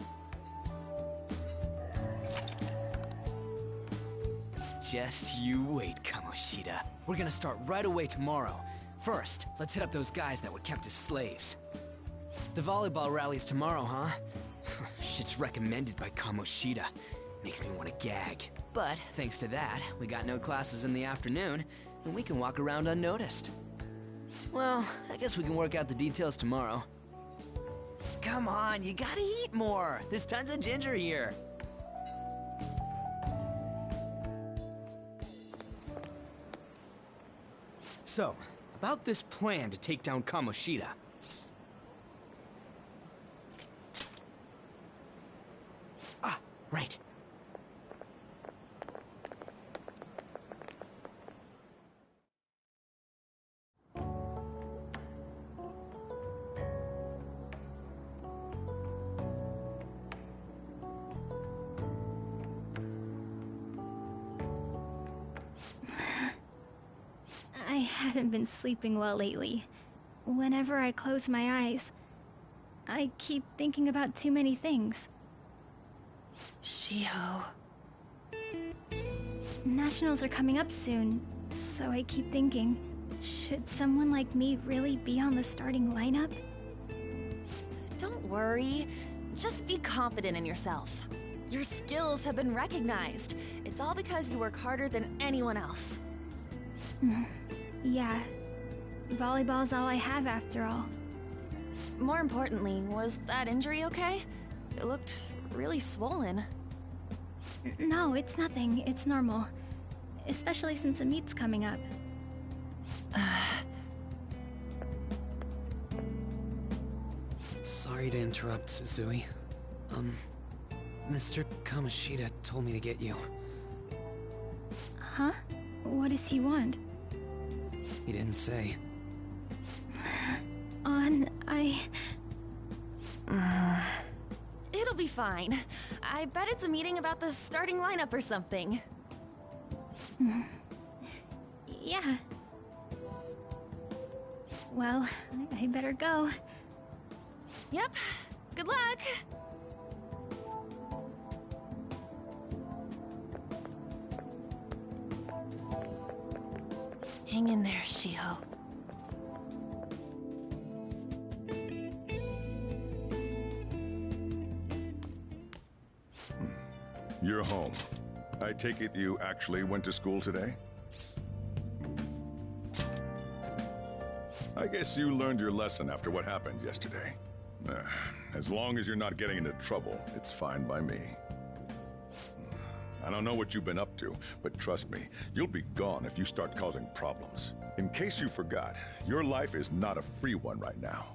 Speaker 10: Just you wait, Kamoshida. We're gonna start right away tomorrow. First, let's hit up those guys that were kept as slaves. The volleyball rally's tomorrow, huh? Shit's recommended by Kamoshida. Makes me want to gag. But thanks to that, we got no classes in the afternoon, and we can walk around unnoticed. Well, I guess we can work out the details tomorrow. Come on, you gotta eat more. There's tons of ginger here. So, about this plan to take down Kamoshida. Ah, right.
Speaker 2: I haven't been sleeping well lately. Whenever I close my eyes, I keep thinking about too many things. Shiho. Nationals are coming up soon, so I keep thinking, should someone like me really be on the starting lineup?
Speaker 16: Don't worry. Just be confident in yourself. Your skills have been recognized. It's all because you work harder than anyone else.
Speaker 2: Yeah. Volleyball's all I have after all.
Speaker 16: More importantly, was that injury okay? It looked really swollen.
Speaker 2: No, it's nothing. It's normal. Especially since a meet's coming up.
Speaker 10: Sorry to interrupt, Suzui. Mr. Kamoshida told me to get you.
Speaker 2: Huh? What does he want?
Speaker 10: He didn't say.
Speaker 16: It'll be fine. I bet it's a meeting about the starting lineup or something.
Speaker 2: Yeah. Well, I better go.
Speaker 16: Yep. Good luck! Hang in there, Shiho.
Speaker 17: You're home. I take it you actually went to school today? I guess you learned your lesson after what happened yesterday. As long as you're not getting into trouble, it's fine by me. I don't know what you've been up to, but trust me, you'll be gone if you start causing problems. In case you forgot, your life is not a free one right now.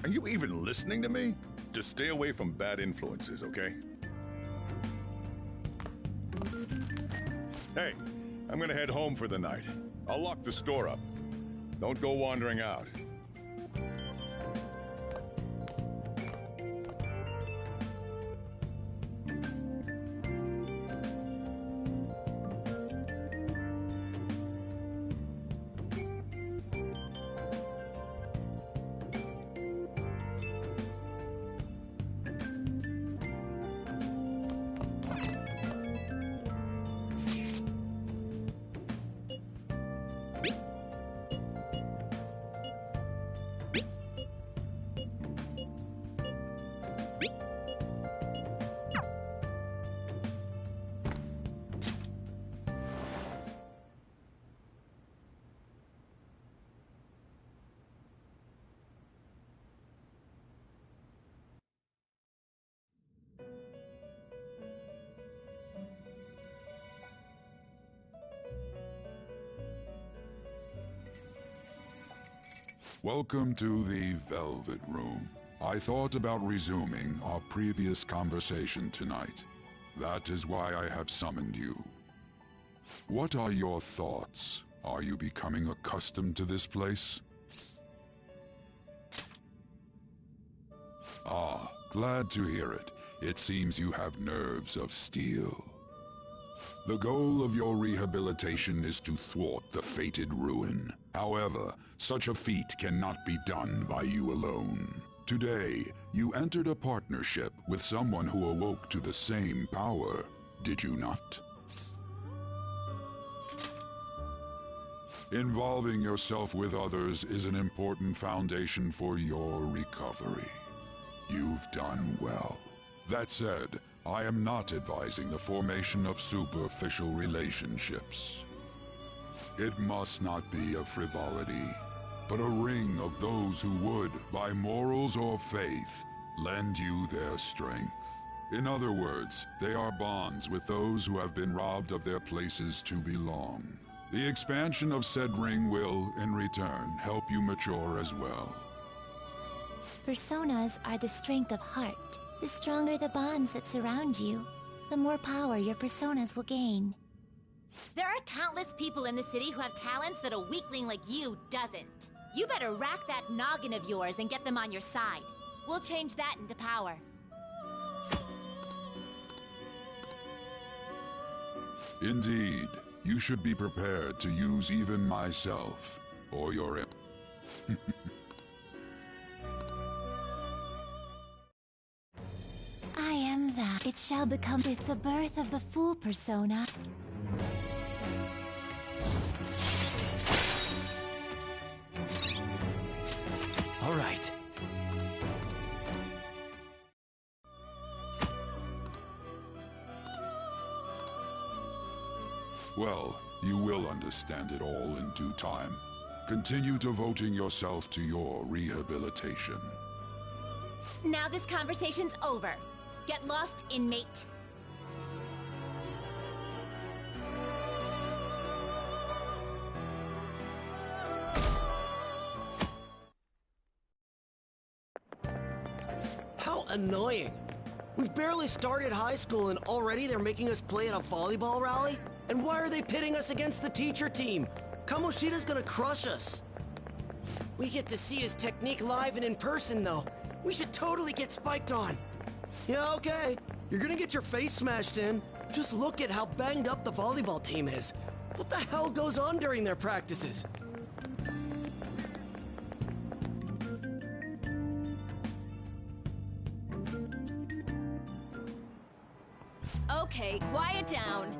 Speaker 17: Are you even listening to me? Just stay away from bad influences, okay? Hey, I'm gonna head home for the night. I'll lock the store up. Don't go wandering out.
Speaker 4: Welcome to the Velvet Room. I thought about resuming our previous conversation tonight. That is why I have summoned you. What are your thoughts? Are you becoming accustomed to this place? Ah, glad to hear it. It seems you have nerves of steel. The goal of your rehabilitation is to thwart the fated ruin. However, such a feat cannot be done by you alone. Today, you entered a partnership with someone who awoke to the same power, did you not? Involving yourself with others is an important foundation for your recovery. You've done well. That said, I am not advising the formation of superficial relationships. It must not be a frivolity, but a ring of those who would, by morals or faith, lend you their strength. In other words, they are bonds with those who have been robbed of their places to belong. The expansion of said ring will, in return, help you mature as well.
Speaker 15: Personas are the strength of heart. The stronger the bonds that surround you, the more power your personas will gain.
Speaker 3: There are countless people in the city who have talents that a weakling like you doesn't. You better rack that noggin of yours and get them on your side. We'll change that into power.
Speaker 4: Indeed, you should be prepared to use even myself, or your...
Speaker 15: I am that. It shall become with the birth of the Fool persona.
Speaker 9: All right.
Speaker 4: Well, you will understand it all in due time. Continue devoting yourself to your rehabilitation.
Speaker 3: Now this conversation's over. Get lost, inmate.
Speaker 18: How annoying. We've barely started high school and already they're making us play at a volleyball rally? And why are they pitting us against the teacher team? Kamoshida's gonna crush us. We get to see his technique live and in person, though. We should totally get spiked on. Yeah, okay. You're gonna get your face smashed in. Just look at how banged up the volleyball team is. What the hell goes on during their practices?
Speaker 16: Okay, quiet down.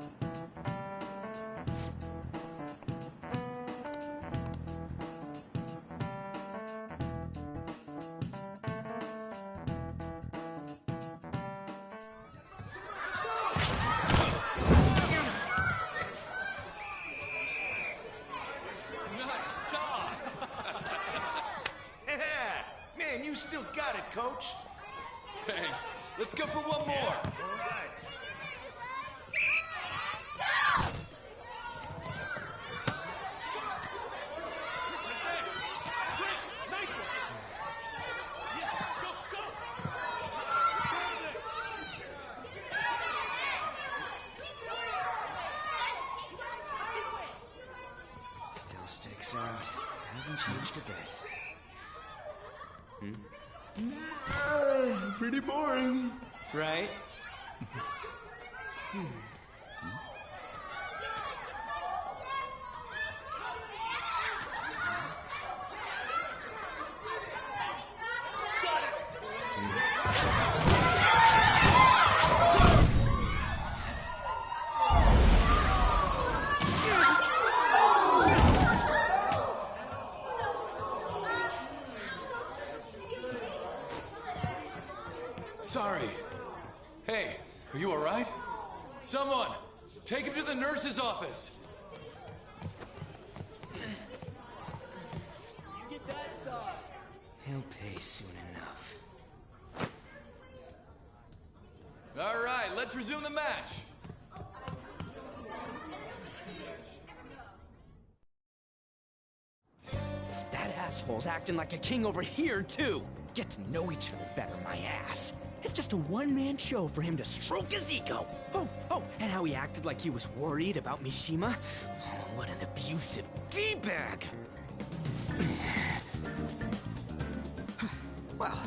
Speaker 19: Man, you still got it, coach.
Speaker 9: Thanks. Let's go for one more.
Speaker 19: All right.
Speaker 10: Still sticks out. Hasn't changed a bit.
Speaker 19: Pretty boring.
Speaker 18: Right?
Speaker 9: Sorry. Hey, are you all right? Someone, take him to the nurse's office.
Speaker 18: You get that side.
Speaker 10: He'll pay soon enough.
Speaker 9: All right, let's resume the match.
Speaker 10: That assholes acting like a king over here, too. Get to know each other better, my ass. It's just a one-man show for him to stroke his ego. Oh, and how he acted like he was worried about Mishima. Oh, what an abusive D-bag. Well,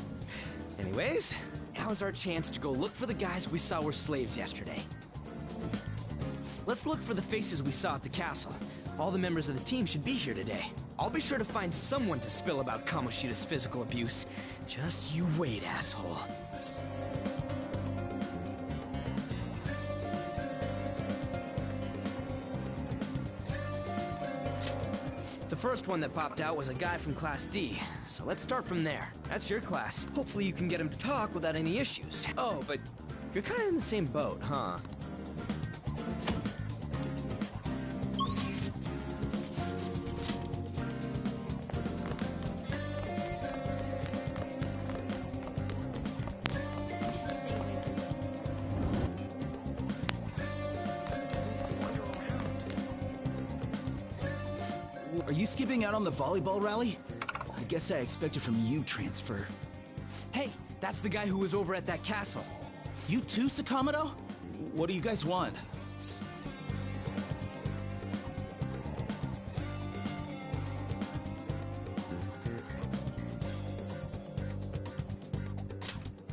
Speaker 10: anyways, now's our chance to go look for the guys we saw were slaves yesterday. Let's look for the faces we saw at the castle. All the members of the team should be here today. I'll be sure to find someone to spill about Kamoshida's physical abuse. Just you wait, asshole. The first one that popped out was a guy from Class D, so let's start from there. That's your class. Hopefully you can get him to talk without any issues. Oh, but you're kind of in the same boat, huh?
Speaker 20: Are you skipping out on the volleyball rally? I guess I expected from you, Transfer.
Speaker 10: Hey, that's the guy who was over at that castle.
Speaker 20: You too, Sakamoto? What do you guys want?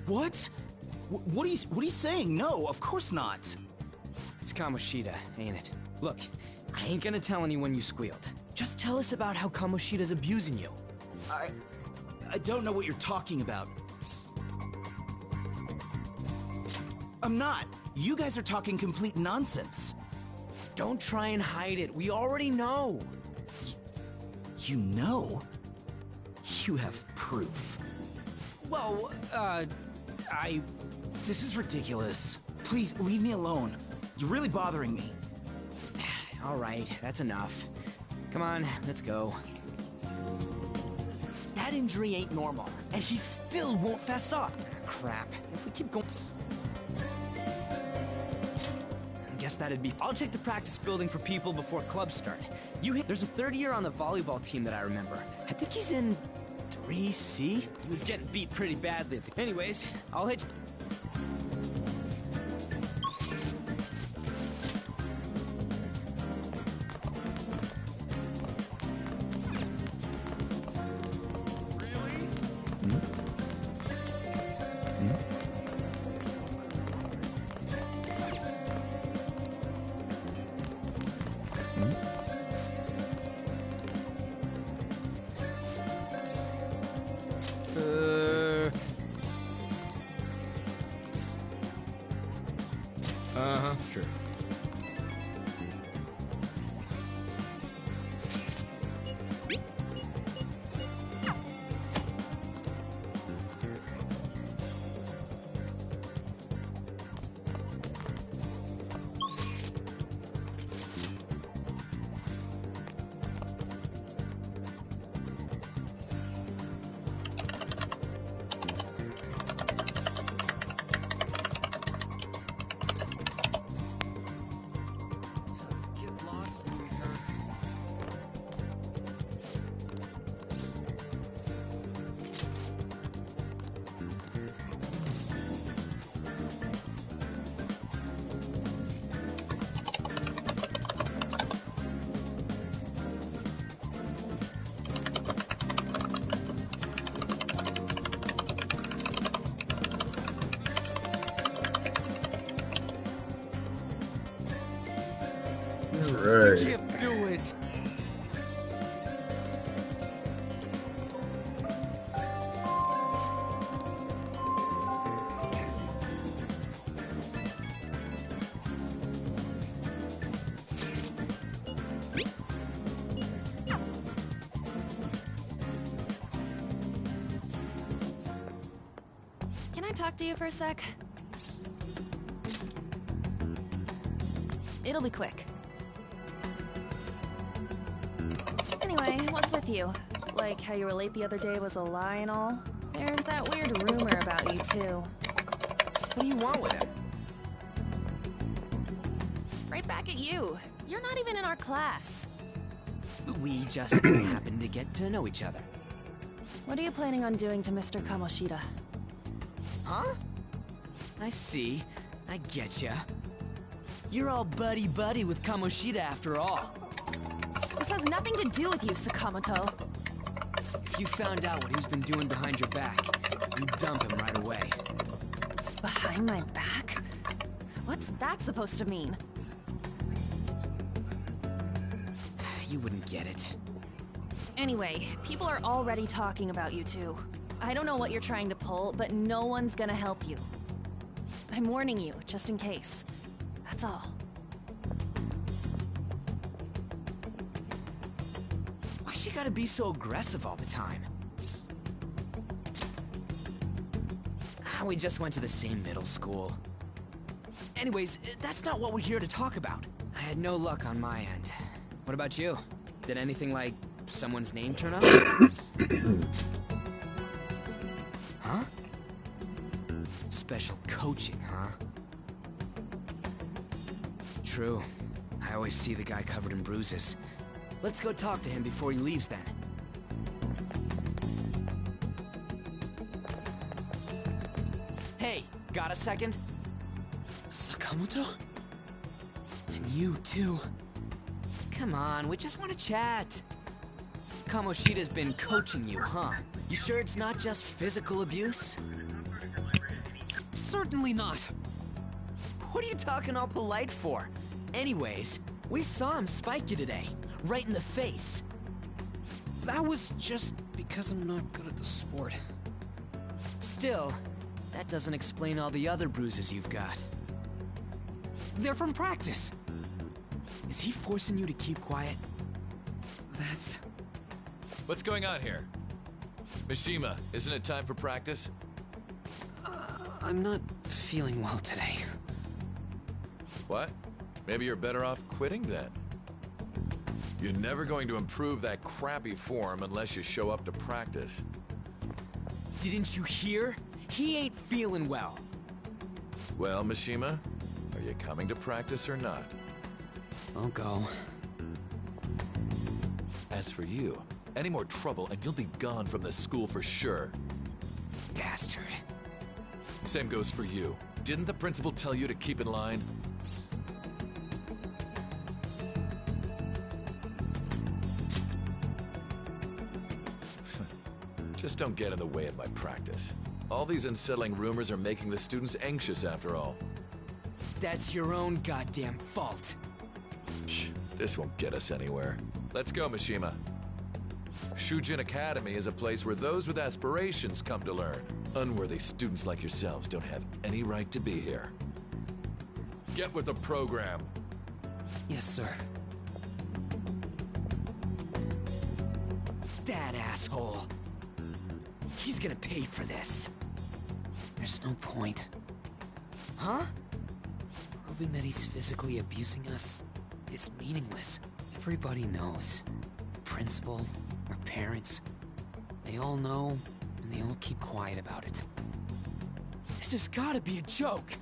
Speaker 20: What? What are you saying? No, of course not.
Speaker 10: It's Kamoshida, ain't it? Look, I ain't gonna tell anyone you squealed. Just tell us about how Kamoshida's abusing you.
Speaker 20: I don't know what you're talking about. I'm not. You guys are talking complete nonsense.
Speaker 10: Don't try and hide it. We already know.
Speaker 20: You know? You have proof.
Speaker 10: Well,
Speaker 20: This is ridiculous. Please, leave me alone. You're really bothering me.
Speaker 10: All right, that's enough. Come on, let's go. That injury ain't normal, and he still won't fess up. Crap, if we keep going... Guess that'd be... I'll check the practice building for people before clubs start. There's a third year on the volleyball team that I remember. I think he's in 3C? He was getting beat pretty badly. Anyways, I'll hit... Sure.
Speaker 5: Right.
Speaker 10: You can't do it.
Speaker 16: Can I talk to you for a sec? It'll be quick. Anyway, what's with you? Like how you were late the other day was a lie and all? There's that weird rumor about you, too.
Speaker 10: What do you want with him?
Speaker 16: Right back at you. You're not even in our class.
Speaker 10: We just happen to get to know each other.
Speaker 16: What are you planning on doing to Mr. Kamoshida?
Speaker 10: Huh? I see. I getcha. You're all buddy-buddy with Kamoshida after all.
Speaker 16: This has nothing to do with you, Sakamoto.
Speaker 10: If you found out what he's been doing behind your back, you'd dump him right away.
Speaker 16: Behind my back? What's that supposed to mean?
Speaker 10: You wouldn't get it.
Speaker 16: Anyway, people are already talking about you two. I don't know what you're trying to pull, but no one's gonna help you. I'm warning you, just in case. That's all.
Speaker 10: Why she gotta be so aggressive all the time? We just went to the same middle school. Anyways, that's not what we're here to talk about. I had no luck on my end. What about you? Did anything like someone's name turn up? Huh? Special coaching, huh? True. I always see the guy covered in bruises. Let's go talk to him before he leaves then. Hey, got a second? Sakamoto? And you too. Come on, we just want to chat. Kamoshida's been coaching you, huh? You sure it's not just physical abuse? Certainly not. What are you talking all polite for? Anyways, we saw him spike you today, right in the face.
Speaker 6: That was just because I'm not good at the sport.
Speaker 10: Still, that doesn't explain all the other bruises you've got. They're from practice. Is he forcing you to keep quiet?
Speaker 6: That's...
Speaker 1: What's going on here? Mishima, isn't it time for practice?
Speaker 6: I'm not feeling well today.
Speaker 1: What? Maybe you're better off quitting then. You're never going to improve that crappy form unless you show up to practice.
Speaker 10: Didn't you hear? He ain't feeling well.
Speaker 1: Well, Mishima, are you coming to practice or not?
Speaker 6: I'll go.
Speaker 1: As for you, any more trouble and you'll be gone from the school for sure.
Speaker 10: Bastard.
Speaker 1: Same goes for you. Didn't the principal tell you to keep in line? Just don't get in the way of my practice. All these unsettling rumors are making the students anxious after all.
Speaker 10: That's your own goddamn fault.
Speaker 1: This won't get us anywhere. Let's go, Mishima. Shujin Academy is a place where those with aspirations come to learn. Unworthy students like yourselves don't have any right to be here. Get with the program.
Speaker 10: Yes, sir. That asshole. He's gonna pay for this.
Speaker 6: There's no point.
Speaker 10: Huh?
Speaker 6: Proving that he's physically abusing us is meaningless. Everybody knows. The principal, our parents, they all know, and they all keep quiet about it.
Speaker 10: This has gotta be a joke.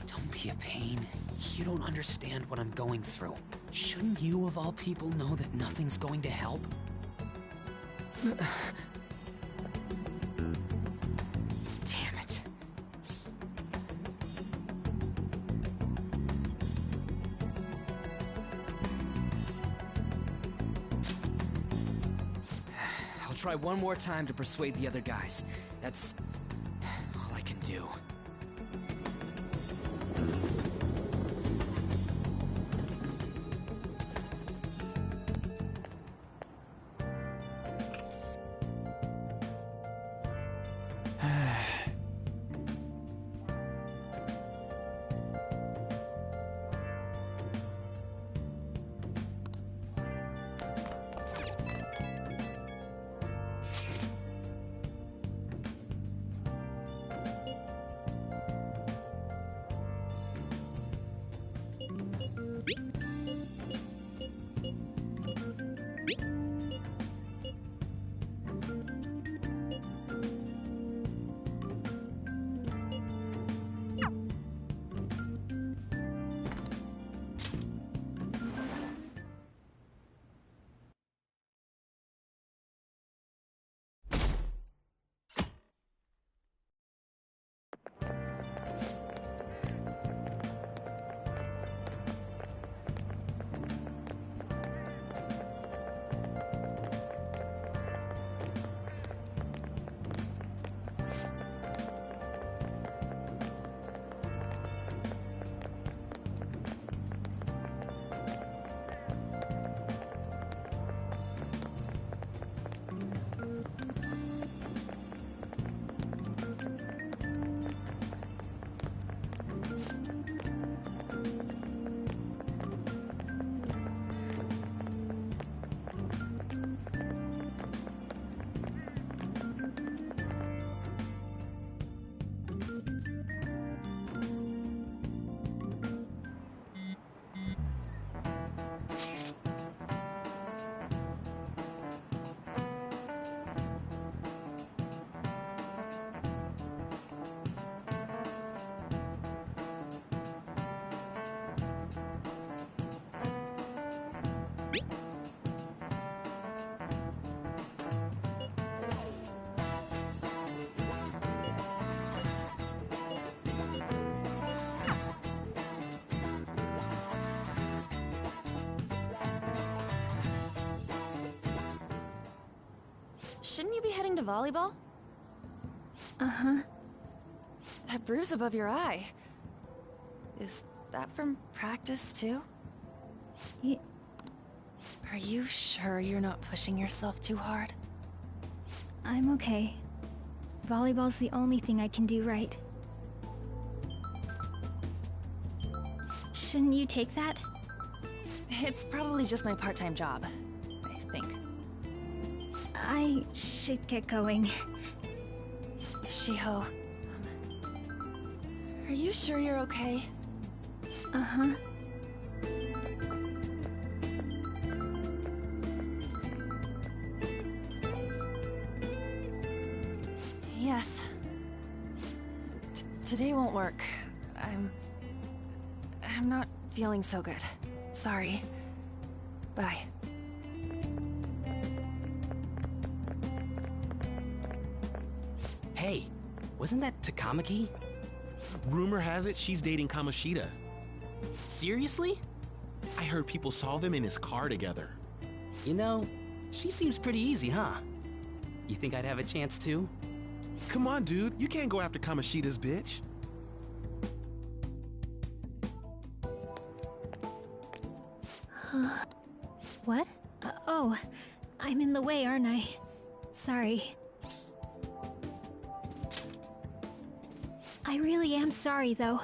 Speaker 6: Don't be a pain. You don't understand what I'm going through. Shouldn't you, of all people, know that nothing's going to help?
Speaker 10: Damn it. I'll try one more time to persuade the other guys. That's all I can do.
Speaker 16: Shouldn't you be heading to volleyball?
Speaker 2: Uh-huh.
Speaker 16: That bruise above your eye. Is that from practice, too? Are you sure you're not pushing yourself too hard?
Speaker 2: I'm okay. Volleyball's the only thing I can do right. Shouldn't you take that?
Speaker 16: It's probably just my part-time job, I think.
Speaker 2: I should get going.
Speaker 16: Shiho, are you sure you're okay?
Speaker 2: Uh-huh.
Speaker 16: Yes. Today won't work. I'm not feeling so good. Sorry. Bye.
Speaker 10: Hey, wasn't that Takamaki?
Speaker 21: Rumor has it she's dating Kamoshida.
Speaker 10: Seriously?
Speaker 21: I heard people saw them in his car together.
Speaker 10: You know, she seems pretty easy, huh? You think I'd have a chance too?
Speaker 21: Come on, dude. You can't go after Kamoshida's bitch.
Speaker 2: What? Oh, I'm in the way, aren't I? Sorry. I really am sorry, though.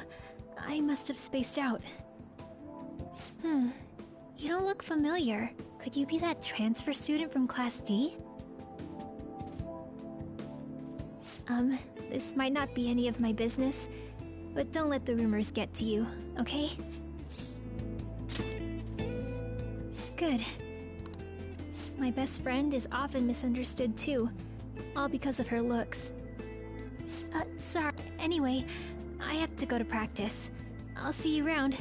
Speaker 2: I must have spaced out. You don't look familiar. Could you be that transfer student from Class D? This might not be any of my business, but don't let the rumors get to you, okay? Good. My best friend is often misunderstood too, all because of her looks. Sorry. Anyway, I have to go to practice. I'll see you around.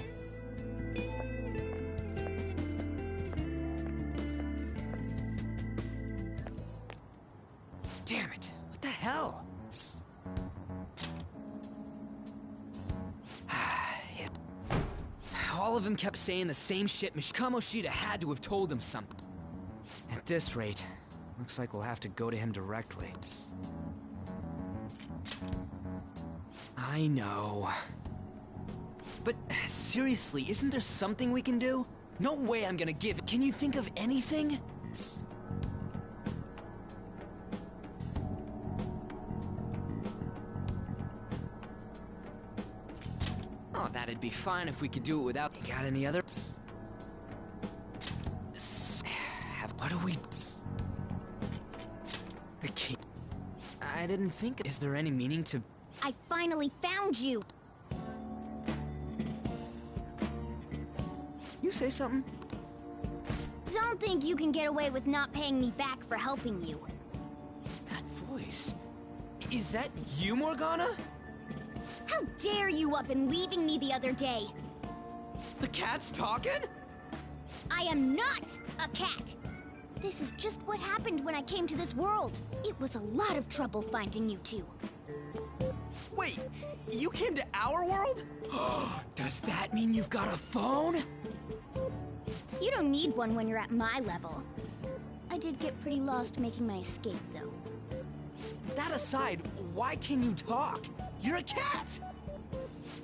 Speaker 10: Damn it! What the hell? All of them kept saying the same shit. Kamoshida had to have told him something. At this rate, looks like we'll have to go to him directly. I know. But seriously, isn't there something we can do? No way I'm gonna give. Can you think of anything? Oh, that'd be fine if we could do it without. You got any other? What do we? The key. I didn't think. Is there any meaning to?
Speaker 12: I finally found you!
Speaker 10: You say something?
Speaker 12: Don't think you can get away with not paying me back for helping you.
Speaker 10: That voice. Is that you, Morgana?
Speaker 12: How dare you up and leaving me the other day?
Speaker 10: The cat's talking?
Speaker 12: I am not a cat! This is just what happened when I came to this world. It was a lot of trouble finding you two.
Speaker 10: Wait, you came to our world? Does that mean you've got a phone?
Speaker 12: You don't need one when you're at my level. I did get pretty lost making my escape, though.
Speaker 10: That aside, why can you talk? You're a cat!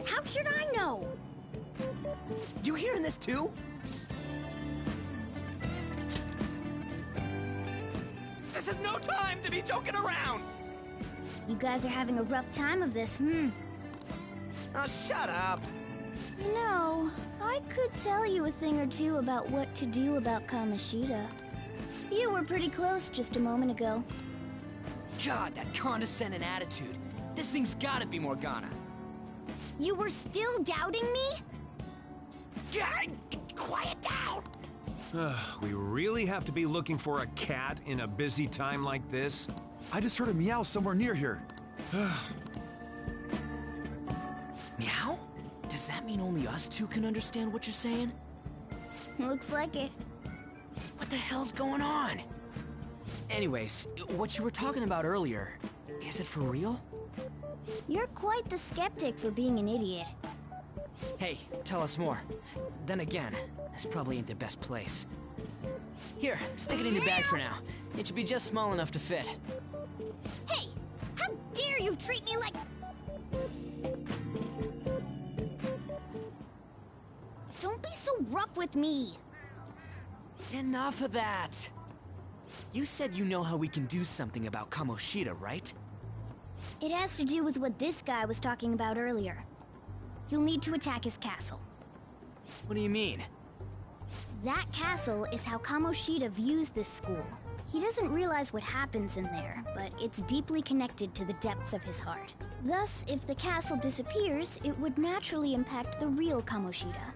Speaker 12: How should I know?
Speaker 10: You hearing this too? This is no time to be joking around!
Speaker 12: You guys are having a rough time of this,
Speaker 10: Oh, shut up!
Speaker 12: You know, I could tell you a thing or two about what to do about Kamoshida. You were pretty close just a moment ago.
Speaker 10: God, that condescending attitude. This thing's gotta be Morgana.
Speaker 12: You were still doubting me?
Speaker 10: God, quiet down!
Speaker 22: We really have to be looking for a cat in a busy time like this?
Speaker 23: I just heard a meow somewhere near here.
Speaker 10: Meow? Does that mean only us two can understand what you're saying?
Speaker 12: Looks like it.
Speaker 10: What the hell's going on? Anyways, what you were talking about earlier, is it for real?
Speaker 12: You're quite the skeptic for being an idiot.
Speaker 10: Hey, tell us more. Then again, this probably ain't the best place. Here, stick it in your bag for now. It should be just small enough to fit.
Speaker 12: Hey! How dare you treat me like... Don't be so rough with me!
Speaker 10: Enough of that! You said you know how we can do something about Kamoshida, right?
Speaker 12: It has to do with what this guy was talking about earlier. You'll need to attack his castle.
Speaker 10: What do you mean?
Speaker 12: That castle is how Kamoshida views this school. He doesn't realize what happens in there, but it's deeply connected to the depths of his heart. Thus, if the castle disappears, it would naturally impact the real Kamoshida.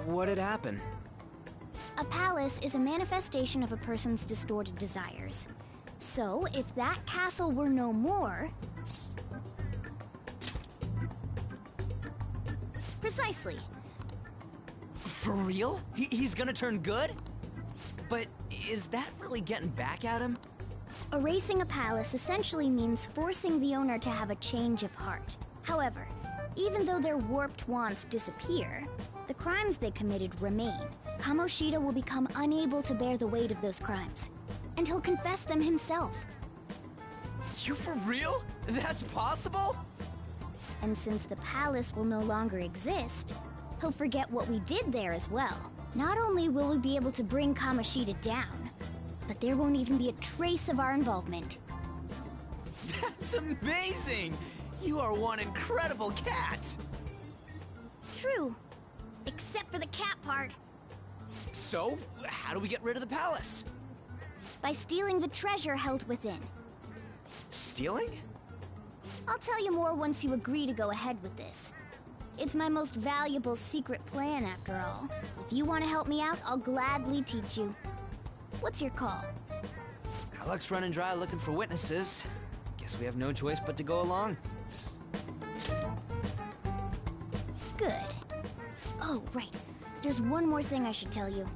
Speaker 10: What'd happen?
Speaker 12: A palace is a manifestation of a person's distorted desires. So, if that castle were no more... Precisely.
Speaker 10: For real? He's gonna turn good? But is that really getting back at him?
Speaker 12: Erasing a palace essentially means forcing the owner to have a change of heart. However, even though their warped wants disappear, the crimes they committed remain. Kamoshida will become unable to bear the weight of those crimes, and he'll confess them himself.
Speaker 10: You for real? That's possible?
Speaker 12: And since the palace will no longer exist, he'll forget what we did there as well. Not only will we be able to bring Kamoshida down, but there won't even be a trace of our involvement.
Speaker 10: That's amazing! You are one incredible cat!
Speaker 12: True. Except for the cat part.
Speaker 10: So, how do we get rid of the palace?
Speaker 12: By stealing the treasure held within.
Speaker 10: Stealing?
Speaker 12: I'll tell you more once you agree to go ahead with this. It's my most valuable secret plan, after all. If you want to help me out, I'll gladly teach you. What's your call?
Speaker 10: Our luck's running dry looking for witnesses. Guess we have no choice but to go along.
Speaker 12: Good. Oh, right. There's one more thing I should tell you.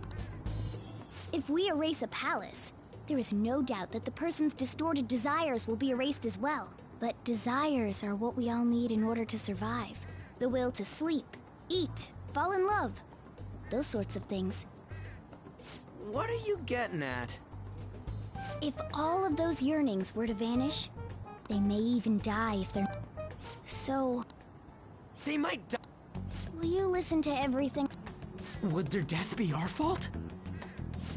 Speaker 12: If we erase a palace, there is no doubt that the person's distorted desires will be erased as well. But desires are what we all need in order to survive. The will to sleep, eat, fall in love. Those sorts of things.
Speaker 10: What are you getting at?
Speaker 12: If all of those yearnings were to vanish, they may even die if they're... So...
Speaker 10: They might die.
Speaker 12: Will you listen to everything?
Speaker 10: Would their death be our fault?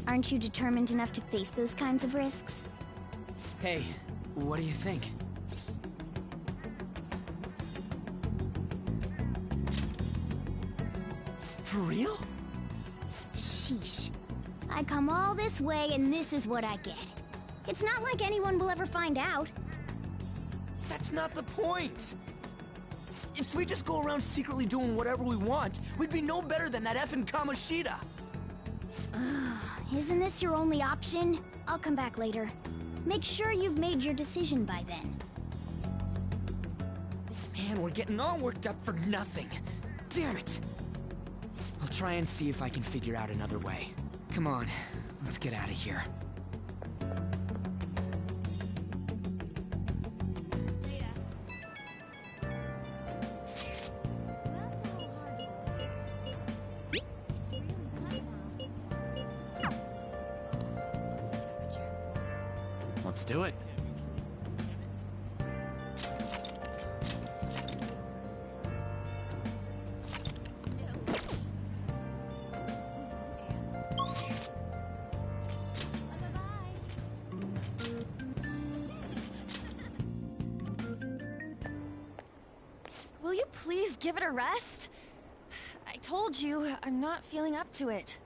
Speaker 12: Aren't you determined enough to face those kinds of risks?
Speaker 10: Hey, what do you think? For real?
Speaker 12: Sheesh. I come all this way and this is what I get. It's not like anyone will ever find out.
Speaker 10: That's not the point! If we just go around secretly doing whatever we want, we'd be no better than that effing Kamoshida!
Speaker 12: Isn't this your only option? I'll come back later. Make sure you've made your decision by then.
Speaker 10: Man, we're getting all worked up for nothing. Damn it! I'll try and see if I can figure out another way. Come on, let's get out of here.
Speaker 7: Let's do it.
Speaker 16: Will you please give it a rest? I told you, I'm not feeling up to it.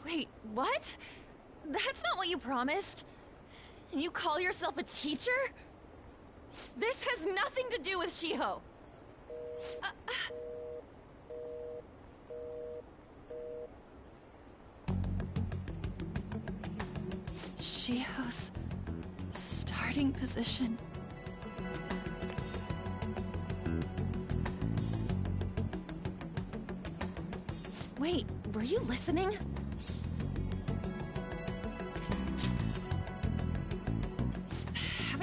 Speaker 16: Wait, what? That's not what you promised. And you call yourself a teacher? This has nothing to do with Shiho. Shiho's starting position. Wait, were you listening?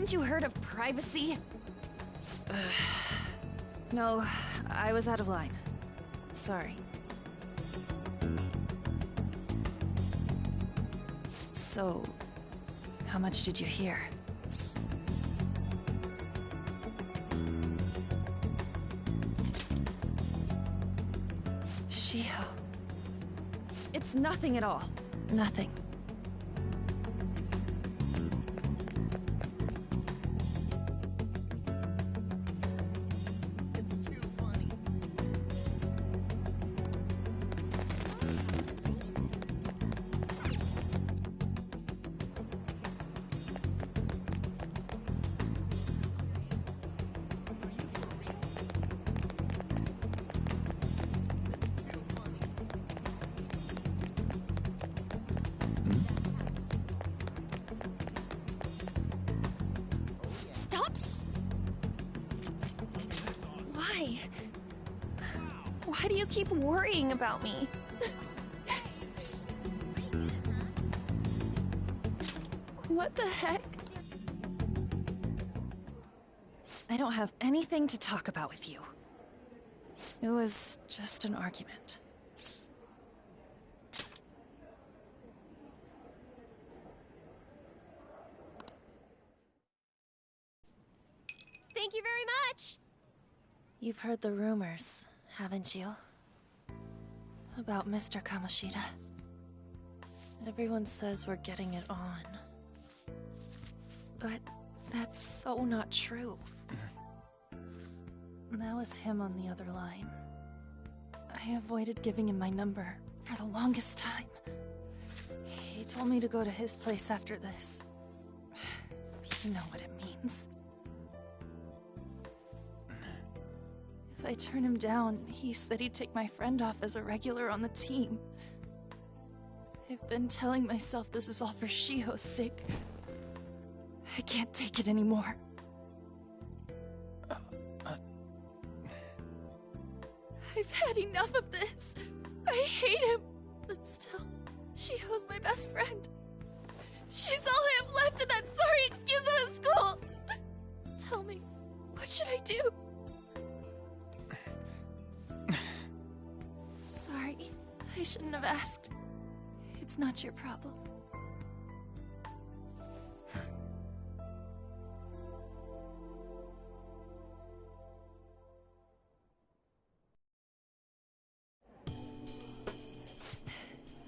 Speaker 16: Haven't you heard of privacy? No, I was out of line. Sorry. So, how much did you hear? Shiho. It's nothing at all. Nothing. Why do you keep worrying about me? What the heck? I don't have anything to talk about with you. It was just an argument.
Speaker 8: Thank you very much!
Speaker 16: You've heard the rumors, haven't you? About Mr. Kamoshida. Everyone says we're getting it on. But that's so not true. That was him on the other line. I avoided giving him my number for the longest time. He told me to go to his place after this. You know what it means. If I turn him down, he said he'd take my friend off as a regular on the team. I've been telling myself this is all for Shiho's sake. I can't take it anymore. I've had enough of this. I hate him. But still, Shiho's my best friend. She's all I have left in that sorry excuse of a school. Tell me, what should I do? Sorry, I shouldn't have asked. It's not your problem.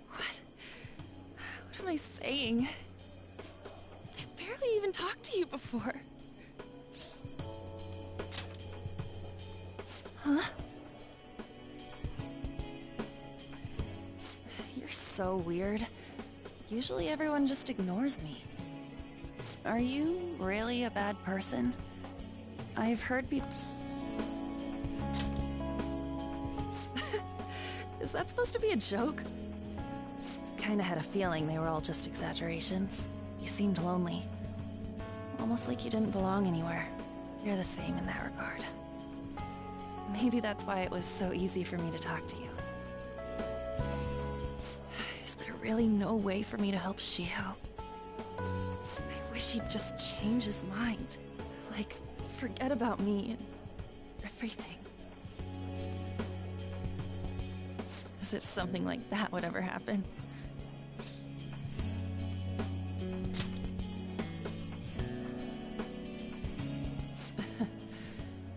Speaker 16: What am I saying? I've barely even talked to you before. Huh? You're so weird. Usually everyone just ignores me. Are you really a bad person? I've heard people... Is that supposed to be a joke? Kinda had a feeling they were all just exaggerations. You seemed lonely. Almost like you didn't belong anywhere. You're the same in that regard. Maybe that's why it was so easy for me to talk to you. Is there really no way for me to help Shiho? I wish he'd just change his mind. Like, forget about me and everything. As if something like that would ever happen.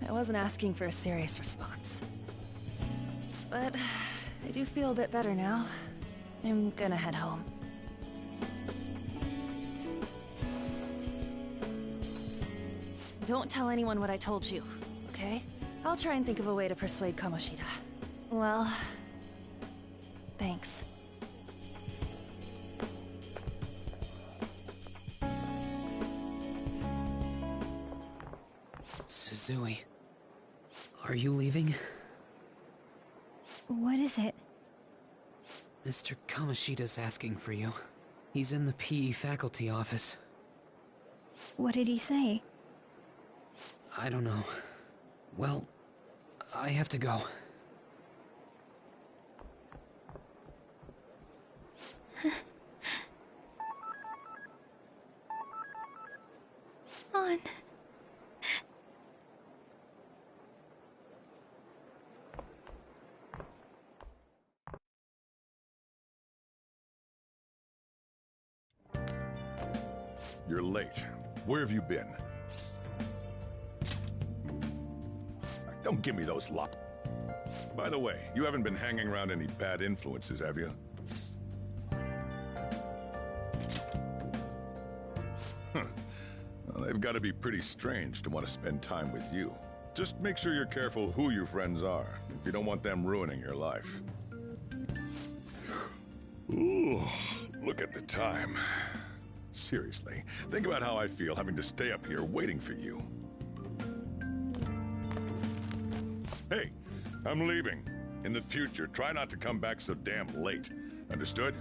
Speaker 16: I wasn't asking for a serious response. But I do feel a bit better now. I'm gonna head home. Don't tell anyone what I told you, okay? I'll try and think of a way to persuade Kamoshida. Well, thanks.
Speaker 6: Suzui, are you leaving?
Speaker 2: What is it?
Speaker 6: Mr. Kamoshida's asking for you. He's in the PE faculty office.
Speaker 2: What did he say?
Speaker 6: I don't know. Well, I have to go.
Speaker 2: On.
Speaker 17: you're late. Where have you been? Don't give me those lies. By the way, you haven't been hanging around any bad influences, have you? Huh. Well, they've got to be pretty strange to want to spend time with you. Just make sure you're careful who your friends are, if you don't want them ruining your life. Ooh, look at the time. Seriously, think about how I feel having to stay up here waiting for you. Hey, I'm leaving. In the future, try not to come back so damn late. Understood?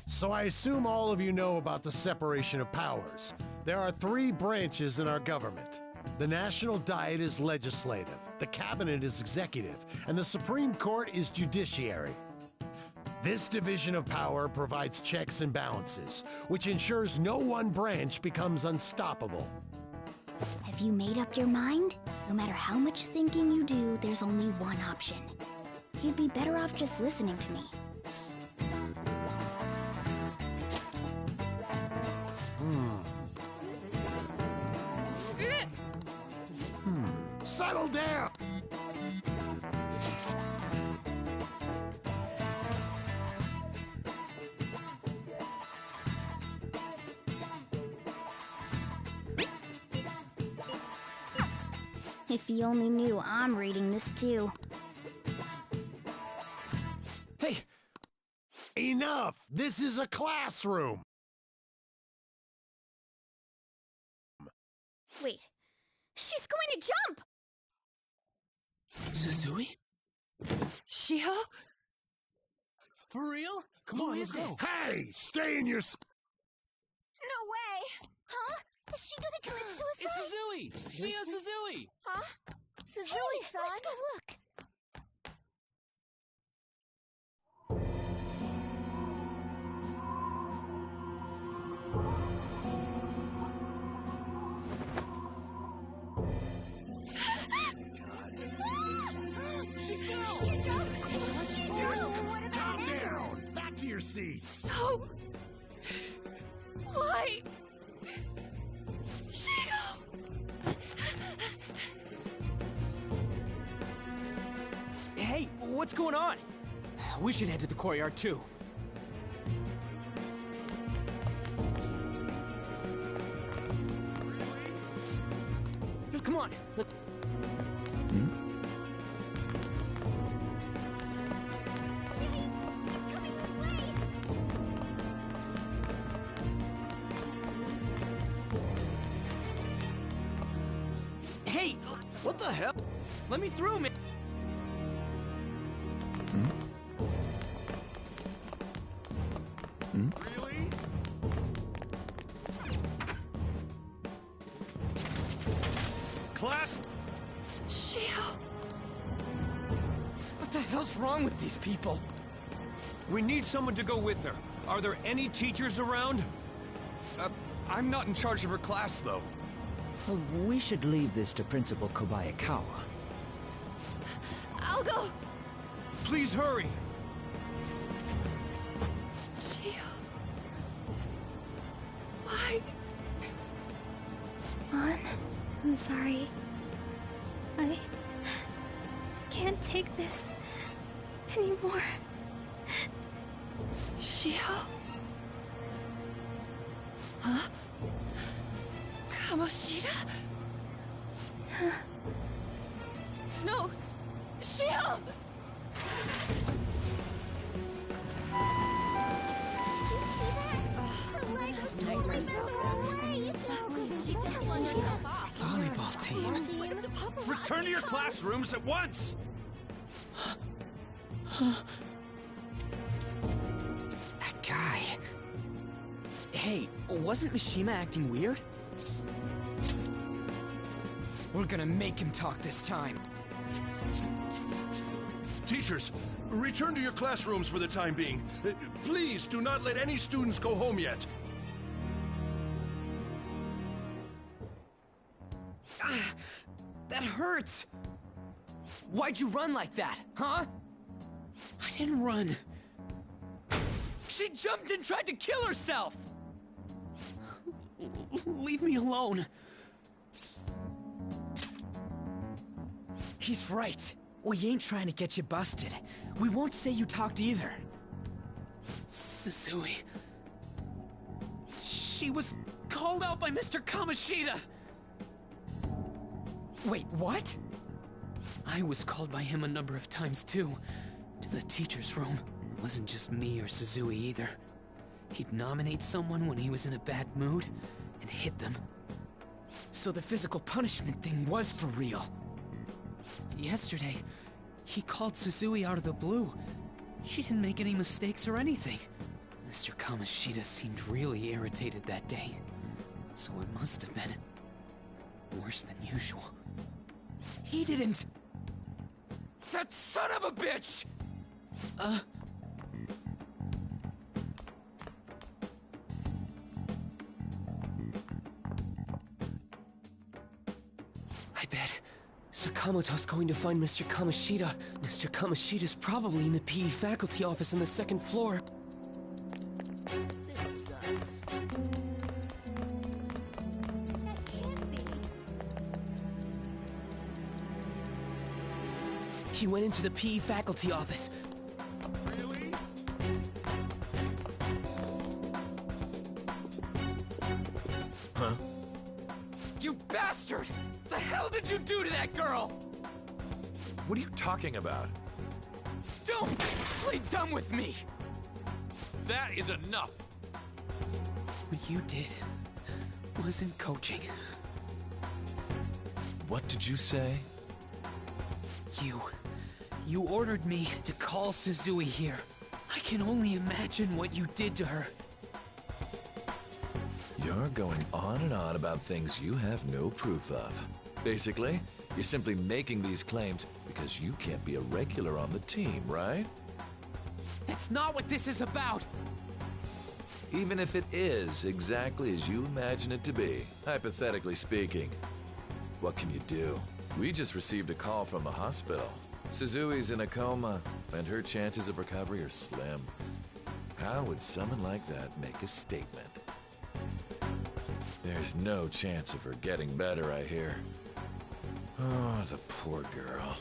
Speaker 11: So I assume all of you know about the separation of powers. There are 3 branches in our government. The National Diet is legislative, the Cabinet is executive, and the Supreme Court is judiciary. This division of power provides checks and balances, which ensures no one branch becomes unstoppable.
Speaker 12: Have you made up your mind? No matter how much thinking you do, there's only one option. You'd be better off just listening to me.
Speaker 11: Settle down!
Speaker 12: If you only knew I'm reading this too.
Speaker 11: Hey! Enough! This is a classroom!
Speaker 16: Wait. She's going to jump!
Speaker 10: Suzui?
Speaker 16: Shiho?
Speaker 10: For real? Come on, let's go.
Speaker 11: Hey! Stay in your...
Speaker 16: No way! Huh? Is she gonna commit suicide?
Speaker 10: It's Suzui! Shia Suzui!
Speaker 16: Huh? Suzui-san? Let's go look.
Speaker 10: She fell!
Speaker 16: She jumped! She jumped!
Speaker 11: Calm down! Back to your seats!
Speaker 16: No! Why? Shiho!
Speaker 10: Hey, what's going on? We should head to the courtyard too. Come on, let's... Hey, what the hell? Let me through, man.
Speaker 11: Really?
Speaker 10: Class?
Speaker 16: Shiho!
Speaker 10: What the hell's wrong with these people?
Speaker 22: We need someone to go with her. Are there any teachers around?
Speaker 21: I'm not in charge of her class, though.
Speaker 13: We should leave this to Principal Kobayakawa.
Speaker 16: I'll go!
Speaker 22: Please hurry!
Speaker 16: Shiho... Why?
Speaker 2: Mon, I'm sorry. I can't take this anymore.
Speaker 16: Shiho? Huh? Kamoshida? No! Shiho!
Speaker 8: team.
Speaker 22: Return to your classrooms at once!
Speaker 10: That guy... Hey, wasn't Mishima acting weird? We're gonna make him talk this time.
Speaker 19: Teachers, return to your classrooms for the time being. Please do not let any students go home yet.
Speaker 10: That hurts! Why'd you run like that, huh?
Speaker 6: I didn't run.
Speaker 10: She jumped and tried to kill herself!
Speaker 6: Leave me alone.
Speaker 10: He's right. We ain't trying to get you busted. We won't say you talked either.
Speaker 6: Suzui... She was called out by Mr. Kamoshida!
Speaker 10: Wait, what?
Speaker 6: I was called by him a number of times too. To the teacher's room. It wasn't just me or Suzui either. He'd nominate someone when he was in a bad mood, and hit them.
Speaker 10: So the physical punishment thing was for real.
Speaker 6: Yesterday, he called Suzui out of the blue. She didn't make any mistakes or anything. Mr. Kamoshida seemed really irritated that day. So it must have been worse than usual.
Speaker 10: He didn't... That son of a bitch! I bet Sakamoto's going to find Mr. Kamoshida. Mr. Kamoshida's probably in the PE faculty office on the second floor.
Speaker 8: This sucks. That can't be.
Speaker 10: He went into the PE faculty office.
Speaker 22: Really?
Speaker 1: Huh?
Speaker 10: You bastard! The hell did you do to that girl?
Speaker 1: What are you talking about?
Speaker 10: Don't play dumb with me!
Speaker 1: That is enough!
Speaker 6: What you did wasn't coaching.
Speaker 1: What did you say?
Speaker 6: You ordered me to call Suzui here. I can only imagine what you did to her.
Speaker 1: You're going on and on about things you have no proof of. Basically, you're simply making these claims because you can't be a regular on the team, right?
Speaker 6: That's not what this is about!
Speaker 1: Even if it is exactly as you imagine it to be, hypothetically speaking, what can you do? We just received a call from the hospital. Suzui's in a coma, and her chances of recovery are slim. How would someone like that make a statement? There's no chance of her getting better, I hear. Oh, the poor girl.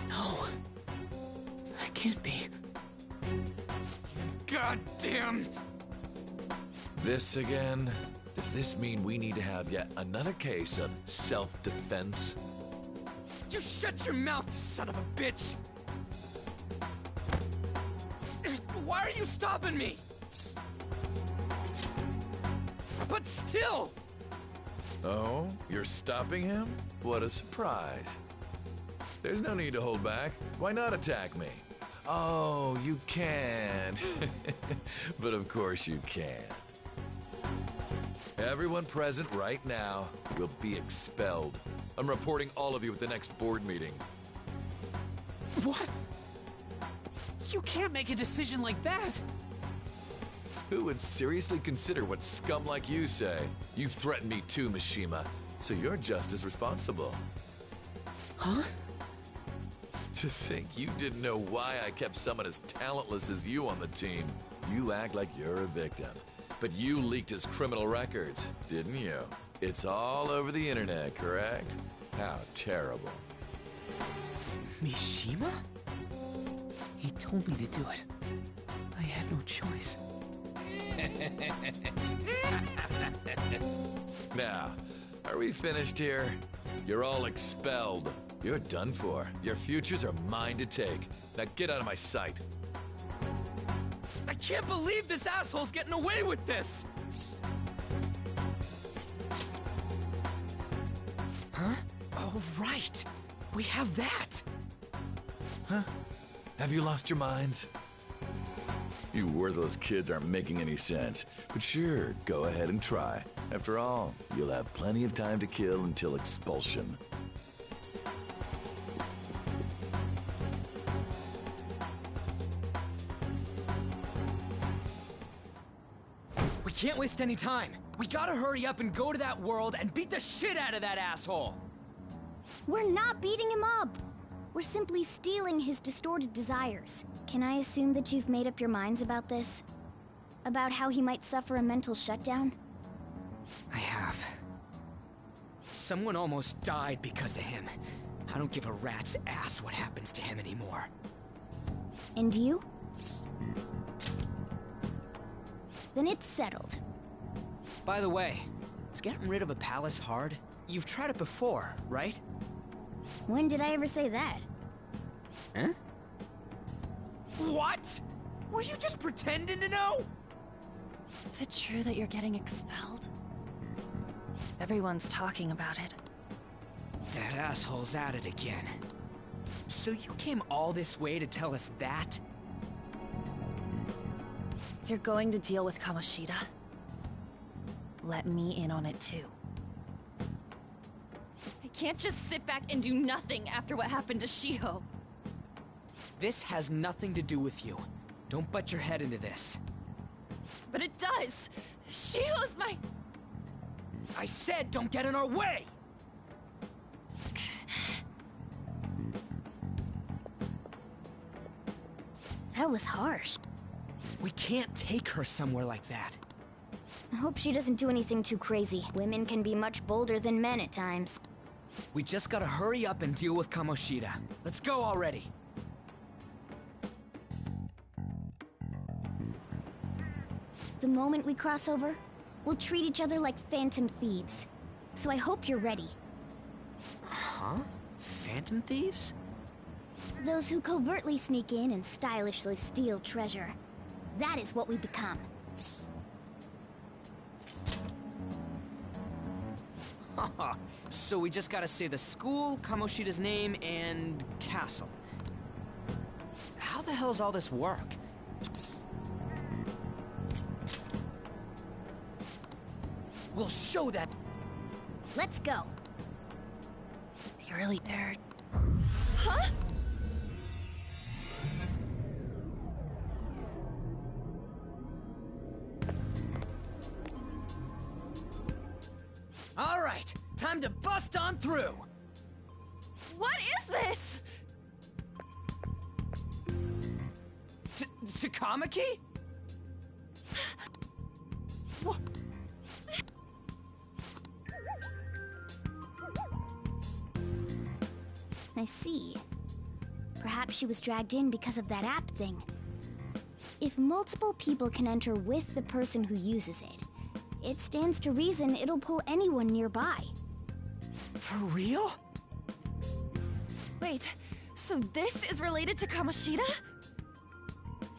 Speaker 6: No. That can't be.
Speaker 10: Goddamn!
Speaker 1: This again? Does this mean we need to have yet another case of self-defense?
Speaker 10: You shut your mouth, you son of a bitch! Why are you stopping me? But still!
Speaker 1: Oh, you're stopping him? What a surprise. There's no need to hold back. Why not attack me? Oh, you can. But of course you can't. Everyone present right now will be expelled. I'm reporting all of you at the next board meeting.
Speaker 6: What? You can't make a decision like that!
Speaker 1: Who would seriously consider what scum like you say? You threatened me too, Mishima, so you're just as responsible.
Speaker 6: Huh?
Speaker 1: To think you didn't know why I kept someone as talentless as you on the team. You act like you're a victim. But you leaked his criminal records, didn't you? It's all over the internet, correct? How terrible.
Speaker 6: Mishima? He told me to do it. I had no choice.
Speaker 1: Now, are we finished here? You're all expelled. You're done for. Your futures are mine to take. Now get out of my sight.
Speaker 10: I can't believe this asshole's getting away with this! Huh? Oh, right! We have that!
Speaker 1: Huh? Have you lost your minds? You worthless kids aren't making any sense. But sure, go ahead and try. After all, you'll have plenty of time to kill until expulsion.
Speaker 10: We can't waste any time. We gotta hurry up and go to that world and beat the shit out of that asshole!
Speaker 12: We're not beating him up! We're simply stealing his distorted desires. Can I assume that you've made up your minds about this? About how he might suffer a mental shutdown?
Speaker 10: I have. Someone almost died because of him. I don't give a rat's ass what happens to him anymore.
Speaker 12: And you? Then it's settled.
Speaker 10: By the way, is getting rid of a palace hard? You've tried it before, right?
Speaker 12: When did I ever say that?
Speaker 10: Huh? What? Were you just pretending to know?
Speaker 16: Is it true that you're getting expelled? Everyone's talking about it.
Speaker 10: That asshole's at it again. So you came all this way to tell us that?
Speaker 16: If you're going to deal with Kamoshida, let me in on it too. I can't just sit back and do nothing after what happened to Shiho.
Speaker 10: This has nothing to do with you. Don't butt your head into this.
Speaker 16: But it does! Shiho's my...
Speaker 10: I said don't get in our way!
Speaker 12: That was harsh.
Speaker 10: We can't take her somewhere like that.
Speaker 12: I hope she doesn't do anything too crazy. Women can be much bolder than men at times.
Speaker 10: We just gotta hurry up and deal with Kamoshida. Let's go already.
Speaker 12: The moment we cross over, we'll treat each other like phantom thieves. So I hope you're ready.
Speaker 10: Huh? Phantom thieves?
Speaker 12: Those who covertly sneak in and stylishly steal treasure. That is what we become.
Speaker 10: So we just gotta say the school, Kamoshida's name, and castle. How the hell's all this work? We'll show that.
Speaker 12: Let's go.
Speaker 16: You really there? Huh?
Speaker 10: All right, time to bust on through.
Speaker 16: What is this?
Speaker 10: Takamaki? What?
Speaker 12: I see. Perhaps she was dragged in because of that app thing. If multiple people can enter with the person who uses it, it stands to reason it'll pull anyone nearby.
Speaker 10: For real?
Speaker 16: Wait, so this is related to Kamoshida?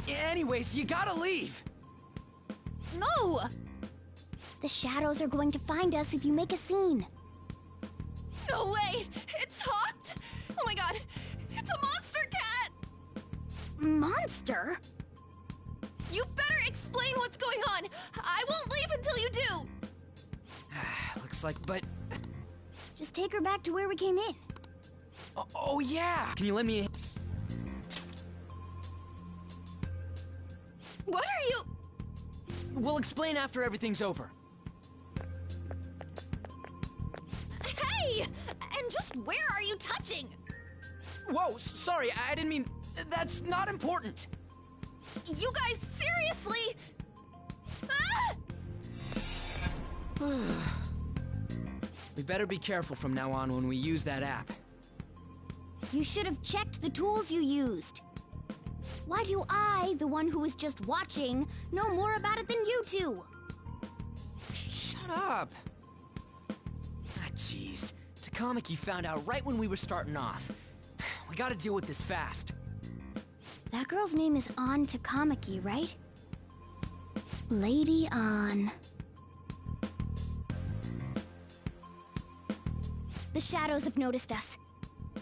Speaker 10: Anyways, you gotta leave!
Speaker 16: No!
Speaker 12: The shadows are going to find us if you make a scene.
Speaker 16: No way! It's hooked! Oh my god! It's a monster cat!
Speaker 12: Monster?
Speaker 16: You better explain what's going on! I won't leave until you do!
Speaker 10: Looks like, but...
Speaker 12: Just take her back to where we came in.
Speaker 10: Oh yeah! Can you let me...
Speaker 16: What are you...
Speaker 10: We'll explain after everything's over.
Speaker 16: Hey! And just where are you touching?
Speaker 10: Whoa, sorry, I didn't mean... That's not important!
Speaker 16: You guys, seriously? Ah!
Speaker 10: We better be careful from now on when we use that app.
Speaker 12: You should have checked the tools you used. Why do I, the one who was just watching, know more about it than you two?
Speaker 10: Shut up! Ah, jeez. Takamaki found out right when we were starting off. We gotta deal with this fast.
Speaker 12: That girl's name is An Takamaki, right? Lady An. The the shadows have noticed us.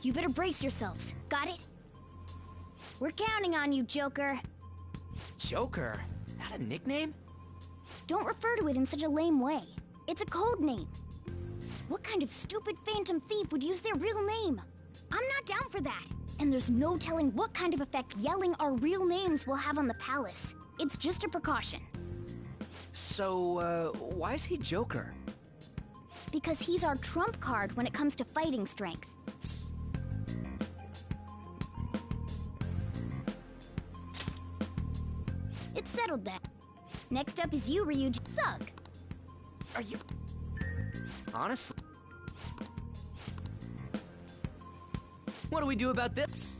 Speaker 12: You better brace yourselves. Got it? We're counting on you, Joker.
Speaker 10: Joker? That a nickname?
Speaker 12: Don't refer to it in such a lame way. It's a code name. What kind of stupid phantom thief would use their real name? I'm not down for that. And there's no telling what kind of effect yelling our real names will have on the palace. It's just a precaution.
Speaker 10: So, why is he Joker?
Speaker 12: Because he's our trump card when it comes to fighting strength. It's settled then. Next up is you, Ryuji. Thug.
Speaker 10: Are you... Honestly... What do we do about this?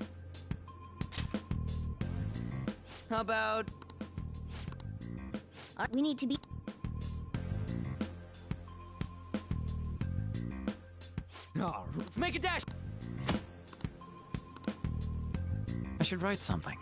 Speaker 10: How about...
Speaker 12: We need to be...
Speaker 10: Oh, let's make a dash!
Speaker 7: I should write something.